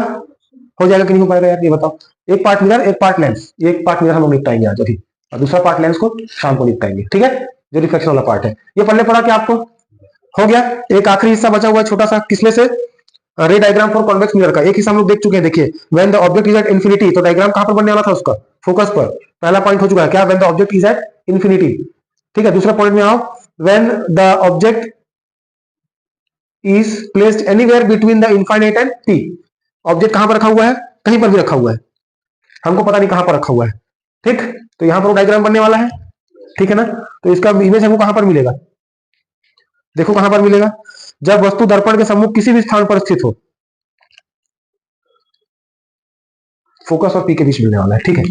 A: हो जाएगा कि नहीं हो पाएगा यार, ये बताओ। एक पार्ट मिरर, एक पार्ट लेंस। एक पार्ट मिरर हम लोग निपटाएंगे आज अभी, और दूसरा पार्ट लेंस को शाम को निपटाएंगे, ठीक है? जो रिफ्लेक्शन वाला पार्ट है ये पढ़ने पड़ा क्या आपको? हो गया। एक आखिरी हिस्सा बचा हुआ है छोटा सा, किसमें से? रे डायग्राम फॉर कॉन्वेक्स मिरर का एक हिस्सा हम लोग देख चुके हैं। देखिए, when the object is at infinity, तो डायग्राम कहां पर बनने वाला था उसका? फोकस पर। पहला पॉइंट हो चुका है क्या, when the object is at infinity, ठीक है? दूसरा पॉइंट में आओ, when the object is placed anywhere between the infinite and T. Object कहां पर रखा हुआ है? कहीं पर भी रखा हुआ है, हमको पता नहीं कहां पर रखा हुआ है, ठीक? तो यहां पर वो डायग्राम बनने वाला है, ठीक है ना? तो इसका इमेज हमको कहां पर मिलेगा? देखो कहां पर मिलेगा, जब वस्तु दर्पण के सम्मुख किसी भी स्थान पर स्थित हो। फोकस और पी के बीच मिलने वाला है, ठीक है?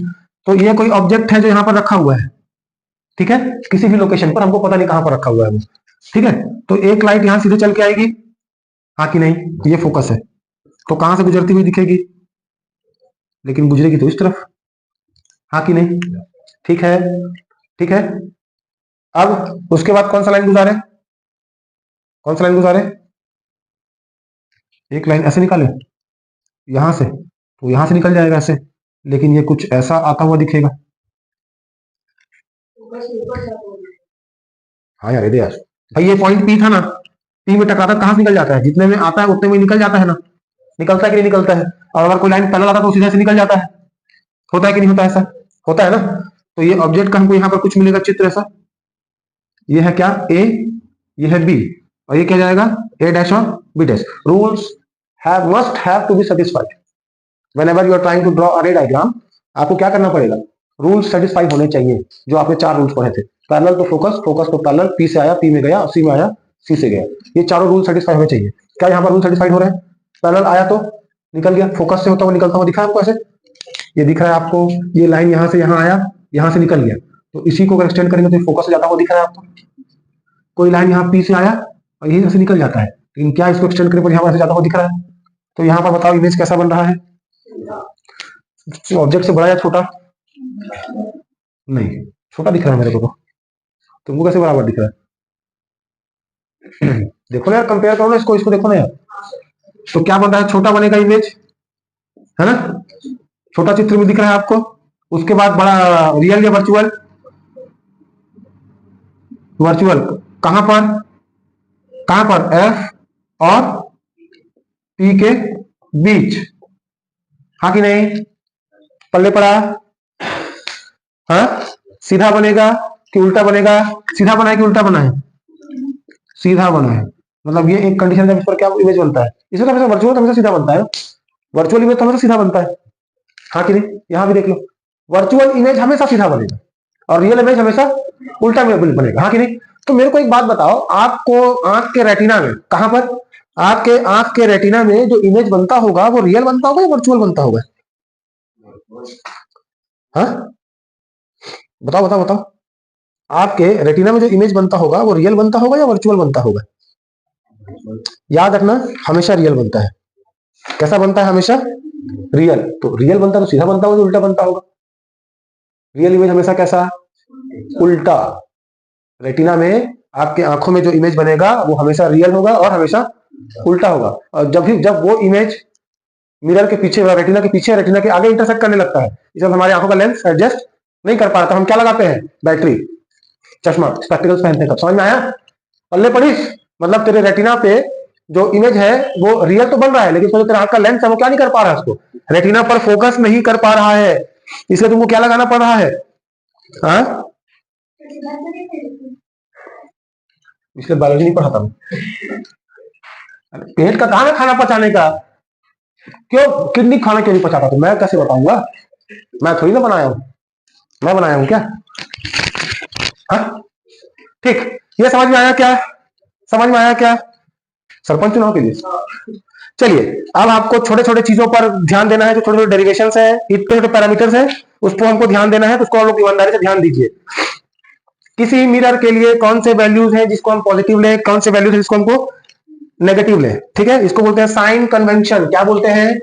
A: तो ये कोई ऑब्जेक्ट है जो यहां पर रखा हुआ है, ठीक है? किसी भी लोकेशन पर, हमको पता नहीं कहां पर रखा हुआ है वो, ठीक है? तो एक लाइट यहां सीधे चल के आएगी, हाँ कि नहीं? ये फोकस है, तो कहां से गुजरती हुई दिखेगी? लेकिन गुजरेगी तो इस तरफ, हाँ कि नहीं? ठीक है, ठीक है। अब उसके बाद कौन सा लाइन गुजारे? कौन सा लाइन गुजारे? एक लाइन ऐसे निकाले यहां से, तो यहां से निकल जाएगा ऐसे, लेकिन ये कुछ ऐसा आता हुआ दिखेगा। हाँ यार, दे यार भाई, ये पॉइंट पी था ना, पी में टकराता कहां से निकल जाता है? जितने में आता है उतने में निकल जाता है ना, निकलता है कि नहीं निकलता है? और अगर कोई लाइन पैनल आता तो सीधे से निकल जाता है, होता है कि नहीं होता? ऐसा होता है ना? तो ये ऑब्जेक्ट का हमको यहाँ पर कुछ मिलेगा चित्र ऐसा, ये है क्या, ए, ये है बी, और ये क्या जाएगा, ए डैश और B dash. Rules have must have to be satisfied whenever you are trying to draw a ray diagram. आपको क्या करना पड़ेगा? रूल्स सेटिस्फाई होने चाहिए, जो आपने 4 रूल्स पढ़े थे। पैरेलल तो फोकस, फोकस तो पैरेलल, पी से आया पी में गया, सी में आया सी से गया, ये चारों रूल सेटिस्फाई होने चाहिए। क्या यहाँ पर रूल सेटिस्फाइड हो रहे हैं? पैरेलल आया तो निकल गया, फोकस से होता हुआ निकलता हुआ दिखा आपको ऐसे, ये दिख रहा है आपको, ये लाइन यहाँ से यहाँ आया, यहाँ से निकल गया, तो इसी को अगर एक्सटेंड करेंगे तो फोकस से जाता हुआ दिख रहा है आपको। कोई लाइन यहाँ पी से आया और यहीं से निकल जाता है, लेकिन क्या इसको एक्सटेंड करने पर यहाँ से जाता हुआ दिख रहा है? तो यहाँ पर बताओ इमेज कैसा बन रहा है? ऑब्जेक्ट से बड़ा या छोटा? नहीं, छोटा दिख रहा है मेरे को, तो तुमको कैसे बराबर दिख रहा है? देखो ना यार, कंपेयर करो ना इसको, इसको देखो ना यार, तो क्या बन रहा है? छोटा बनेगा इमेज, है ना? छोटा चित्र में दिख रहा है आपको। उसके बाद बड़ा, रियल या वर्चुअल? वर्चुअल कहां पर? कहां पर? एफ और पी के बीच, हाँ कि नहीं? पल्ले पड़ा, हाँ? सीधा बनेगा कि उल्टा बनेगा? सीधा बना है कि उल्टा बना है? सीधा बना है, मतलब ये एक कंडीशन है, इस पर क्या इमेज बनता है? इसमें तो हमेशा वर्चुअल, तो हमेशा सीधा बनता है, वर्चुअल इमेज तो हमेशा सीधा बनता है, हाँ कि नहीं? यहां भी देख लो, वर्चुअल इमेज हमेशा सीधा बनेगा और रियल इमेज हमेशा उल्टा बनेगा, हाँ कि नहीं? तो मेरे को एक बात बताओ, आपको आंख के रेटिना में, कहां पर? आपके आंख के रेटिना में जो इमेज बनता होगा वो रियल बनता होगा या वर्चुअल बनता होगा? हाँ, बताओ बताओ बताओ, आपके रेटिना में जो इमेज बनता होगा वो रियल बनता होगा या वर्चुअल बनता होगा? याद रखना, हमेशा रियल बनता है। कैसा बनता है? हमेशा रियल। तो रियल बनता तो सीधा बनता होगा, उल्टा बनता होगा? रियल इमेज हमेशा कैसा? उल्टा। रेटिना में, आपके आंखों में जो इमेज बनेगा वो हमेशा रियल होगा और हमेशा उल्टा होगा। और जब वो इमेज मिरर के पीछे, रेटिना के पीछे, रेटिना के आगे इंटरसेक्ट करने लगता है, जब हमारे आंखों का लेंस एडजस्ट नहीं कर पाता, हम क्या लगाते हैं? बैटरी, चश्मा, स्पेक्टिकल्स पहनते हैं। समझ में आया? पल्ले पड़ी? मतलब तेरे रेटिना पे जो इमेज है वो रियल तो बन रहा है, लेकिन जो तेरा आंख का लेंस है वो क्या नहीं कर पा रहा है, उसको रेटिना पर फोकस नहीं कर पा रहा है, इसलिए तुमको क्या लगाना पड़ रहा है। हाँ, इसलिए बायोलॉजी नहीं पढ़ाता हूँ। पेट का काम है खाना पचाने का, क्यों किडनी खाना क्यों नहीं पचाता तो मैं कैसे बताऊंगा, मैं थोड़ी ना बनाया हूं, मैं बनाया हूं क्या। हाँ ठीक, ये समझ में आया क्या, समझ में आया क्या, सरपंच चुनाव के लिए। चलिए अब आपको छोटे छोटे चीजों पर ध्यान देना है, जो छोटे छोटे डेरिवेशन है, इतने छोटे पैरामीटर्स है, उस पर हमको ध्यान देना है, तो उसको हम लोग ईमानदारी से ध्यान दीजिए। किसी मिरर के लिए कौन से वैल्यूज हैं जिसको हम पॉजिटिव ले, कौन से वैल्यूज है जिसको हमको नेगेटिव ले, ठीक है, इसको बोलते हैं साइन कन्वेंशन। क्या बोलते हैं,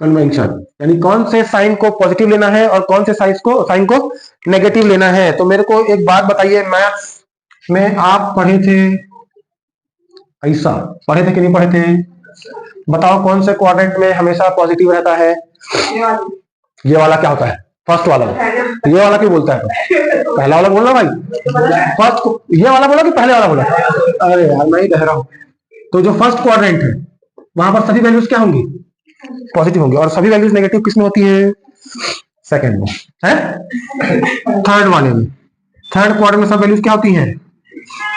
A: कन्वेंशन, यानी कौन से साइन को पॉजिटिव लेना है और कौन से साइन को नेगेटिव लेना है। तो मेरे को एक बात बताइए, मैथ्स में आप पढ़े थे, ऐसा पढ़े थे कि नहीं पढ़े थे, बताओ कौन से क्वाड्रेंट में हमेशा पॉजिटिव रहता है। ये वाला क्या होता है, फर्स्ट वाला, ये वाला क्यों बोलता है, पहला वाला बोलना भाई, फर्स्ट ये वाला बोला कि पहले वाला बोला, अरे यार मैं ही कह रहा हूं। तो जो फर्स्ट क्वाड्रेंट है वहां पर सभी वैल्यूज क्या होंगी, पॉजिटिव होंगी, और सभी वैल्यूज नेगेटिव किसमें होती है, सेकंड में है, थर्ड वाले में, थर्ड क्वाड्रेंट में सब वैल्यूज क्या होती हैं,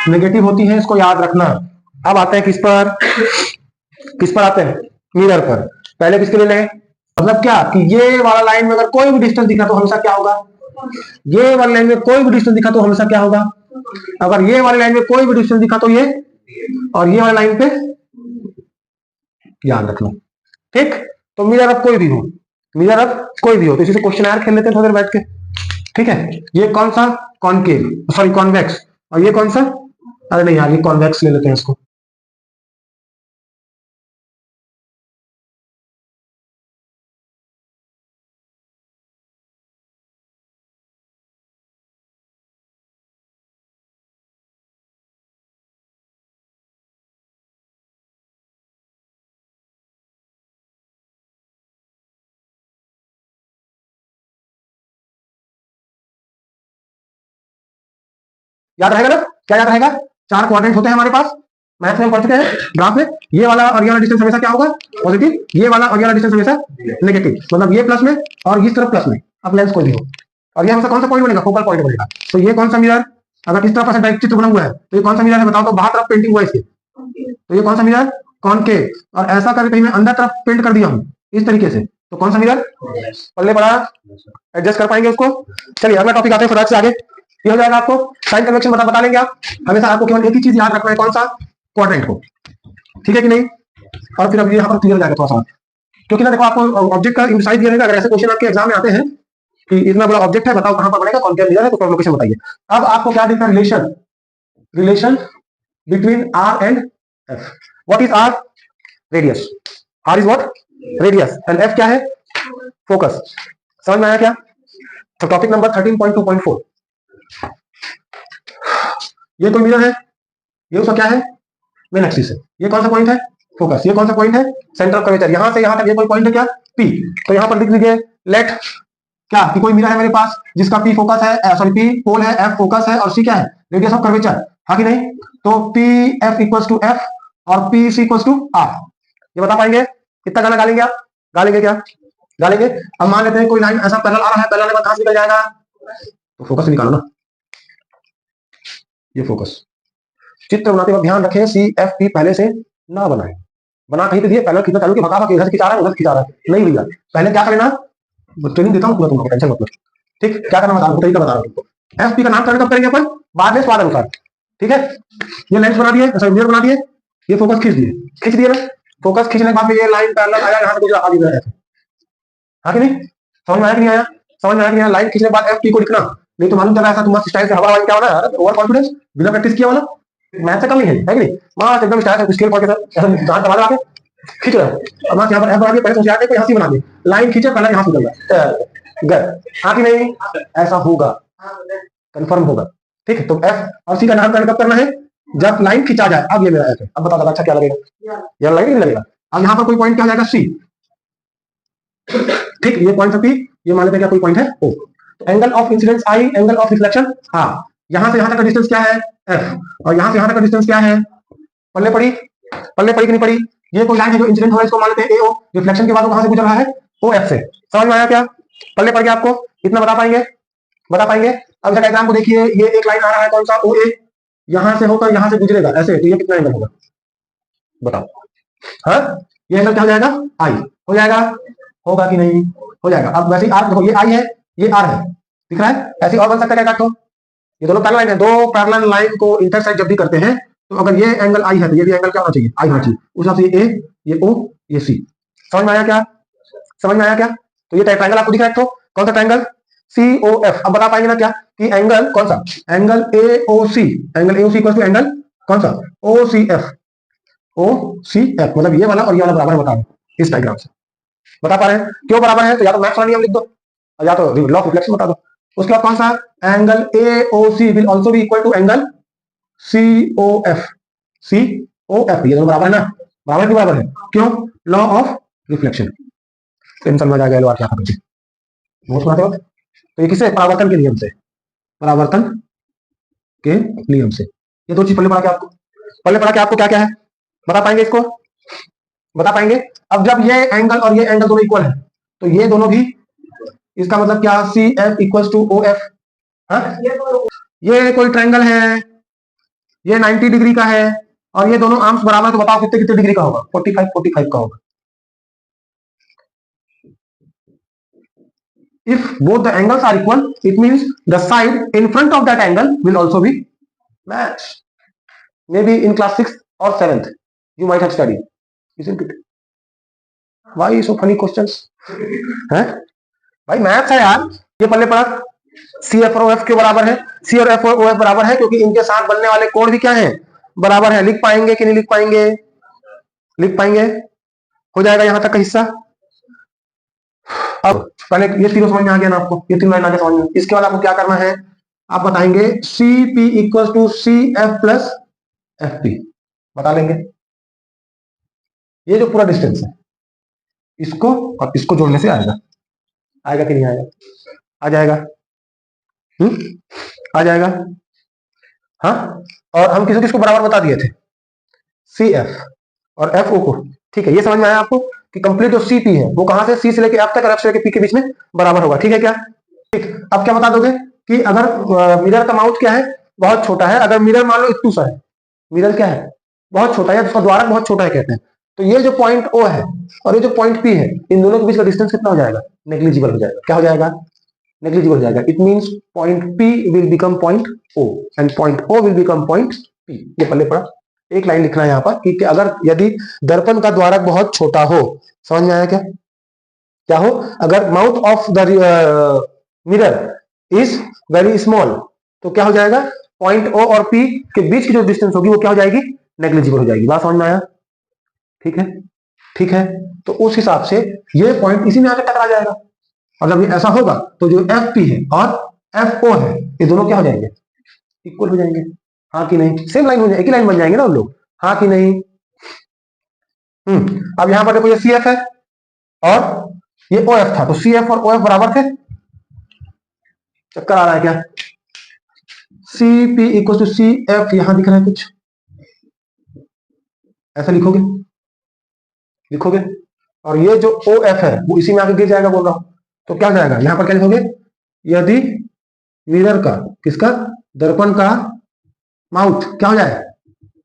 A: नेगेटिव होती हैं, इसको याद रखना। अब आते हैं किस पर, किस पर आते हैं, मिरर पर। पहले किसके लिए लें, मतलब क्या कि ये वाला लाइन में अगर कोई भी डिस्टेंस दिखा तो हमेशा क्या होगा, ये वाली लाइन में कोई भी डिस्टेंस दिखा तो हमेशा क्या होगा, अगर ये वाली लाइन में कोई भी डिस्टेंस दिखा तो ये, और ये वाली लाइन पे याद रखना, ठीक। तो मिरर अब कोई भी हो, मिरर अब कोई भी हो, तो इसी से क्वेश्चन आर खेल लेते हैं थोड़ी देर बैठ के, ठीक है। ये कौन सा, कॉनकेव, सॉरी कॉन्वेक्स, और ये कौन सा, अरे नहीं यार ये कॉन्वेक्स ले लेते हैं इसको। याद रहेगा ना, क्या याद रहेगा, चार क्वाड्रेंट होते हैं हमारे पास, मैथ्स में पढ़ चुके हैं ग्राफ में, ये वाला और ये वाला डिस्टेंस हमेशा क्या होगा, पॉजिटिव, ये वाला और ये वाला डिस्टेंस हमेशा नेगेटिव, मतलब ये प्लस में और इस तरफ प्लस में, अब लेंस कोई भी हो, और ये हमेशा कौन सा पॉइंट बनेगा, फोकल पॉइंट बनेगा। तो ये कौन सा मिरर, अगर इस तरफ डायरेक्ट चित्र बना हुआ है तो ये कौन सा मिरर है बताओ, तो बाहर तरफ पेंटिंग हुआ है इसके, तो ये कौन सा मिरर, कॉनकेव, और ऐसा करके कहीं मैं अंदर तरफ पेंट कर दिया हूँ इस तरीके से, तो कौन सा मिरर, पल्ले पड़ा, एडजस्ट कर पाएंगे उसको। चलिए अगला टॉपिक आते हैं फटाक से आगे, ये हो जाएगा आपको साइन कन्वेक्शन बता लेंगे आप, हमेशा आपको केवल एक ही चीज याद रखना है, कौन सा, क्वाड्रेंट को, ठीक है कि नहीं। और फिर अब यहाँ पर क्लियर हो जाएगा थोड़ा सा, क्योंकि ना देखो आपको ऑब्जेक्ट का साइज दिया रहेगा, अगर ऐसे क्वेश्चन आपके एग्जाम में आते हैं कि इतना बड़ा ऑब्जेक्ट है बताओ कहां पर बनेगा, कॉनकेव मिरर है, तो लोकेशन बताइए। अब आपको क्या दिखता है, relation, relation between R and F, what is R, radius, R is what, radius, and F क्या है, फोकस, समझ में आया क्या। तो टॉपिक नंबर 13.2.4, ये कोई मिरर है, ये उसका क्या है, मेन एक्सिस है, ये कौन सा पॉइंट है, फोकस, ये कौन सा पॉइंट है, सेंटर ऑफ कर्वेचर, यहां से यहां तक ये कोई पॉइंट है क्या, पी, तो यहां पर लिख दीजिए लेट क्या, कि कोई मिरर है मेरे पास जिसका पी फोकस है, सॉरी पी पोल है, एफ फोकस है, और सी क्या है, रेडियस ऑफ कर्वेचर, हाँ कि नहीं। तो P F equals to F और P C equals to R, ये बता पाएंगे, कितना गाना गा लेंगे आप, गा लेंगे क्या, गा लेंगे। अब मान लेते हैं कोई लाइन ऐसा पैरेलल आ रहा है, पैरेलल आने के बाद कहां से निकल जाएगा, तो फोकस निकालो ना, ये फोकस, चित्र बनाते वक्त ध्यान रखें सी एफ पी पहले से ना बनाए, बना कहीं पे दिए पहले खींचना चालू कि भगा के इधर से खिंचा रहा है उधर खिंचा रहा है, नहीं भैया पहले क्या करना, ट्रेनिंग देता हूँ पूरा तुमको, टेंशन मत लो, ठीक, क्या करना बता तरीका बता रहा हूँ तुमको। एफ पी का नाम कब करेंगे अपन, बाद में स्वाद अनुसार, ठीक है। ये लेंस बना दिए, सॉरी मिरर बना दिए, ये फोकस खींच दिए ना, फोकस खींचने के बाद में ये लाइन पैरेलल आया, यहाँ से कुछ आ दिया, हाँ कि नहीं, समझ में आया कि नहीं आया, समझ में आया कि नहीं, लाइन खींचने के बाद एफ पी को लिखना, नहीं तो मालूम चला ऐसा तुम स्टाइल से हवा हवा क्या होना, ओवर कॉन्फिडेंस बिना प्रैक्टिस किया वाला, मैथ से कम नहीं है कि नहीं, मां एकदम स्टाइल से स्केल पढ़ के ऐसा दांत दबा के खींच रहा है, अब मां यहां पर एफ बना दिया, पहले सोचा कि यहां से बना दे, लाइन खींचे पहले यहां से निकल गया, हाँ कि नहीं, ऐसा होगा, कंफर्म होगा, ठीक है। तो एफ और सी का नामकरण कब करना है, जब लाइन खींचा जाए, अब ये मेरा एफ है, अब बताओ अच्छा क्या लगेगा, ये लगेगा नहीं लगेगा। अब यहाँ पर कोई पॉइंट क्या हो जाएगा, सी, ठीक, ये पॉइंट पी, ये मान लेते हैं क्या कोई पॉइंट है O, angle of incidence I, angle of reflection, हाँ, यहां से यहां तक का डिस्टेंस क्या है, एफ, और यहां से यहां तक का डिस्टेंस क्या है, पल्ले पड़ी, पल्ले पड़ी कि नहीं पड़ी। ये कोई लाइन है जो इंसिडेंट हो रहा है, इसको मान लेते हैं एओ, रिफ्लेक्शन के बाद वो कहां से गुजर रहा है, ओ एफ से। समझ में आया क्या, पल्ले पड़ गया आपको, इतना बता पाएंगे, बता पाएंगे। अब इसका डायग्राम को देखिए, ये एक लाइन आ रहा है कौन सा, ओ ए, यहां से होकर यहां से गुजरेगा ऐसे, तो ये कितना एंगल होगा बताओ। हाँ, ये एंगल क्या हो जाएगा, आई हो जाएगा, होगा कि नहीं, हो जाएगा। अब वैसे आर देखो, ये आई है, ये आर है, दिख रहा है, ऐसे और बन सकता है क्या, ये दोनों पैरेलल लाइन है, दो पैरेलल लाइन को इंटरसेक्ट जब भी करते हैं, तो अगर ये एंगल आई है तो ये भी एंगल क्या होना चाहिए, आई होना चाहिए। उस हिसाब से ये ओ, ये सी। समझ में आया क्या, समझ में आया क्या। तो ये ट्रायंगल आपको दिख रहा है, तो कौन सा ट्रायंगल, सी ओ एफ। अब बता पाएंगे ना क्या कि एंगल कौन सा, angle A O C, angle A O C equal to angle कौन सा, ओ सी एफ, ओ सी एफ, मतलब ये वाला और ये वाला बराबर बता रहे इस डायग्राम से, बता पा रहे हैं क्यों बराबर है, तो या तो मैथ्स वाला नियम लिख दो, या तो लॉ ऑफ रिफ्लेक्शन बता दो। उसके बाद कौन सा, angle A O C will also be equal to angle C O F, C O F, ये दोनों बराबर है ना, बराबर क्यों बराबर है, क्यों, लॉ ऑफ रिफ्लेक्शन। टेंशन में आ गया लो क्या था नोट्स बनाते वक्त, तो ये किससे, परावर्तन के नियम से, परावर्तन के नियम से। ये दो चीज पहले पढ़ा के आपको, पहले पढ़ा के आपको क्या क्या है बता पाएंगे, इसको बता पाएंगे। अब जब ये एंगल और ये एंगल दोनों इक्वल है, तो ये दोनों भी, इसका मतलब क्या, C F equal to O F. ये कोई ट्रायंगल है, ये 90 डिग्री का है, और ये दोनों आर्म्स बराबर है, तो बताओ कितने कितने डिग्री का होगा, 45 45 का होगा। If both the angles are equal, it means the side in front of that angle will also be matched. Maybe in class 6th or 7th, you might have studied, isn't it? Why so funny questions? हैं? भाई maths है यार, ये पल्ले पड़ा, C F और O F के बराबर है, सी और एफ और ओ एफ बराबर है, क्योंकि इनके साथ बनने वाले कोण भी क्या है, बराबर है। लिख पाएंगे कि नहीं लिख पाएंगे, लिख पाएंगे, हो जाएगा यहां तक का हिस्सा। अब पहले ये तीनों समझ में आ गया ना आपको, ये तीन लाइन आगे समझ में। इसके बाद आपको क्या करना है, आप बताएंगे C P equal to C F plus F P, बता लेंगे। ये जो पूरा डिस्टेंस है, इसको और इसको जोड़ने से आएगा, आएगा कि नहीं आएगा, आ जाएगा, आ जाएगा। हाँ, और हम किसको किसको बराबर बता दिए थे, सी एफ और एफ ओ को, ठीक है। ये समझ में आया आपको कि कंप्लीट जो सी पी है वो कहां से, सी से लेके एफ तक और एफ से लेके पी के बीच में बराबर होगा, ठीक है क्या। ठीक, अब क्या बता दोगे कि अगर मिरर का माउथ क्या है, बहुत छोटा है, अगर मिरर मान लो इतू सा है, मिरर क्या है, बहुत छोटा है, उसका द्वारक बहुत छोटा है कहते हैं, तो ये जो पॉइंट ओ है और ये जो पॉइंट पी है, इन दोनों के बीच का डिस्टेंस कितना हो जाएगा, नेग्लिजिबल हो जाएगा। क्या हो जाएगा, नेग्लिजिबल हो जाएगा। It means point P will become point O and point O will become point P. ये पहले पढ़ा, एक लाइन लिखना है यहाँ पर कि अगर यदि दर्पण का द्वारक बहुत छोटा हो, समझ में आया क्या, क्या हो, अगर mouth of the mirror is very small, तो क्या हो जाएगा, पॉइंट ओ और पी के बीच की जो डिस्टेंस होगी वो क्या हो जाएगी, नेग्लिजिबल हो जाएगी। बात समझ में आया, ठीक है, ठीक है। तो उस हिसाब से ये पॉइंट इसी में आकर टकरा जाएगा, और जब ये ऐसा होगा तो जो एफ पी है और एफ ओ है, ये दोनों क्या हो जाएंगे, इक्वल हो जाएंगे। हाँ कि नहीं, सेम लाइन हो जाएगी, एक ही लाइन बन जाएंगे ना उन लोग, हाँ कि नहीं। अब यहां पर देखो ये सी एफ है और ये ओ एफ था, तो सी एफ और ओ एफ बराबर थे, चक्कर आ रहा है क्या, C P equal to C F, यहां दिख रहा है कुछ ऐसा लिखोगे, लिखोगे, और ये जो ओ एफ है वो इसी में आके गिर जाएगा बोल रहा हूं, तो क्या हो जाएगा, यहां पर क्या लिखोगे, यदि मिरर का, किसका, दर्पण का माउथ क्या हो जाए,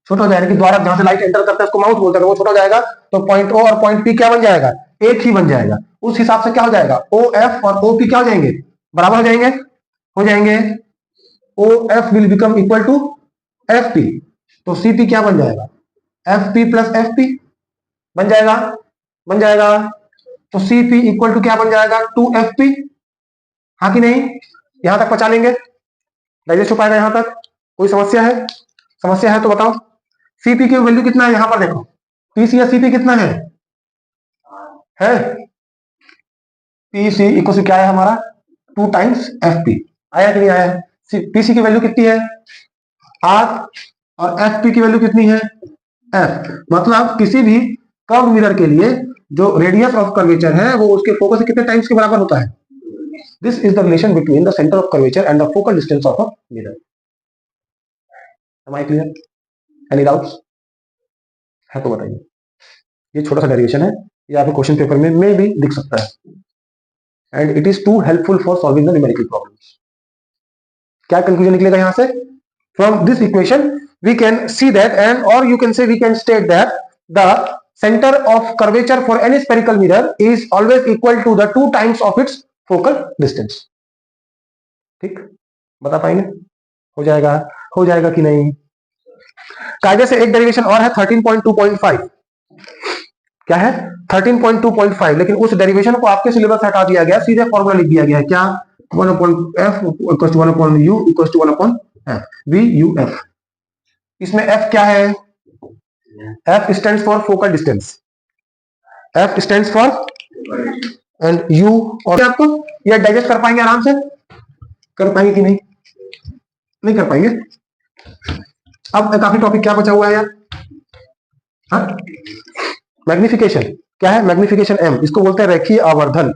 A: छोटा हो जाएगा, कि द्वारा जहां से लाइट एंटर करता है उसको माउथ बोलते हैं, वो छोटा हो जाएगा, तो पॉइंट ओ और पॉइंट पी क्या बन जाएगा, एक ही बन जाएगा। उस हिसाब से क्या हो जाएगा, ओ एफ और ओ पी क्या हो जाएंगे, बराबर हो जाएंगे, हो जाएंगे। O F will become equal to F P, तो सी पी क्या बन जाएगा, F P plus F P बन जाएगा, बन जाएगा। तो सी पी इक्वल टू क्या बन जाएगा, 2FP। हाँ कि नहीं, यहां तक पचा लेंगे, डाइजेस्ट हो पाएगा यहां तक, कोई समस्या है, समस्या है तो बताओ। सीपी की वैल्यू कितना है, यहां पर देखो, पीसी या सीपी कितना है पीसी इक्वल टू क्या है हमारा, 2 टाइम्स एफपी। आया कि नहीं आया है, पीसी की वैल्यू कितनी है, आर, और एफपी की वैल्यू कितनी है, एफ। मतलब किसी भी कर्व मिरर के लिए जो रेडियस ऑफ कर्वेचर है वो उसके फोकस से कितने टाइम्स के बराबर होता है। This is the relation between the centre of curvature and the focal distance of a mirror. Am I clear? Any doubts है तो बताइए। ये छोटा सा डेरिवेशन है, ये आपके क्वेश्चन पेपर में भी दिख सकता है and it is too helpful for solving the numerical problems. क्या कंक्लूजन निकलेगा यहां से? From this equation we can see that and और you can say we can state that the center of curvature for any spherical mirror is always equal to the 2 times of its focal distance। ठीक, बता पाएंगे? हो जाएगा? हो जाएगा कि नहीं? कायदे से एक डेरिवेशन और है 13.2.5। क्या है? 13.2.5, लेकिन उस डेरिवेशन को आपके सिलेबस हटा दिया गया, सीधे फॉर्मूला लिख दिया गया है। क्या? 1/f equal to 1/u equal to 1/f v u f। इसमें f क्या है? f stands for focal distance, f stands for and u। और आपको ये डाइजेस्ट कर पाएंगे आराम से? कर पाएंगे कि नहीं? नहीं कर पाएंगे। अब काफी टॉपिक क्या बचा हुआ है यार? मैग्निफिकेशन। क्या है मैग्निफिकेशन? m, इसको बोलते हैं रेखीय आवर्धन।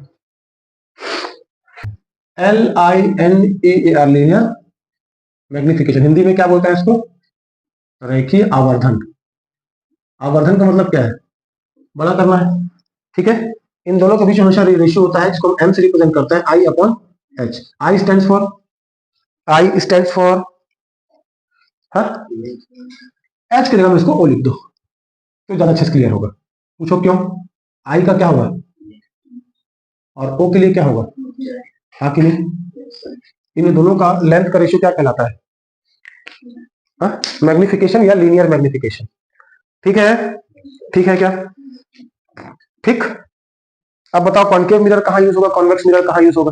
A: LINEAR, linear magnification. हिंदी में क्या बोलते हैं इसको? रेखीय आवर्धन। आवर्धन का मतलब क्या है? बड़ा करना है। ठीक है, इन दोनों के बीच हमेशा रेशियो होता है, जिसको हम m से रिप्रेजेंट करते हैं, I/h। I stands for, I stands for h की जगह में इसको O लिख दो तो ज्यादा अच्छे से क्लियर होगा। पूछो क्यों? I का क्या होगा और O के लिए क्या होगा? हाँ कि नहीं? इन दोनों का लेंथ का रेशियो क्या कहलाता है? मैग्निफिकेशन या लीनियर मैग्निफिकेशन। ठीक है? ठीक है क्या? ठीक। अब बताओ कॉनकेव मिरर कहां यूज होगा, कॉन्वेक्स मिरर कहां यूज होगा?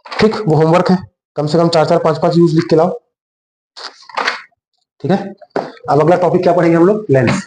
A: ठीक, वो होमवर्क है, कम से कम 4-4 5-5 यूज लिख के लाओ। ठीक है, अब अगला टॉपिक क्या पढ़ेंगे हम लोग? लेंस।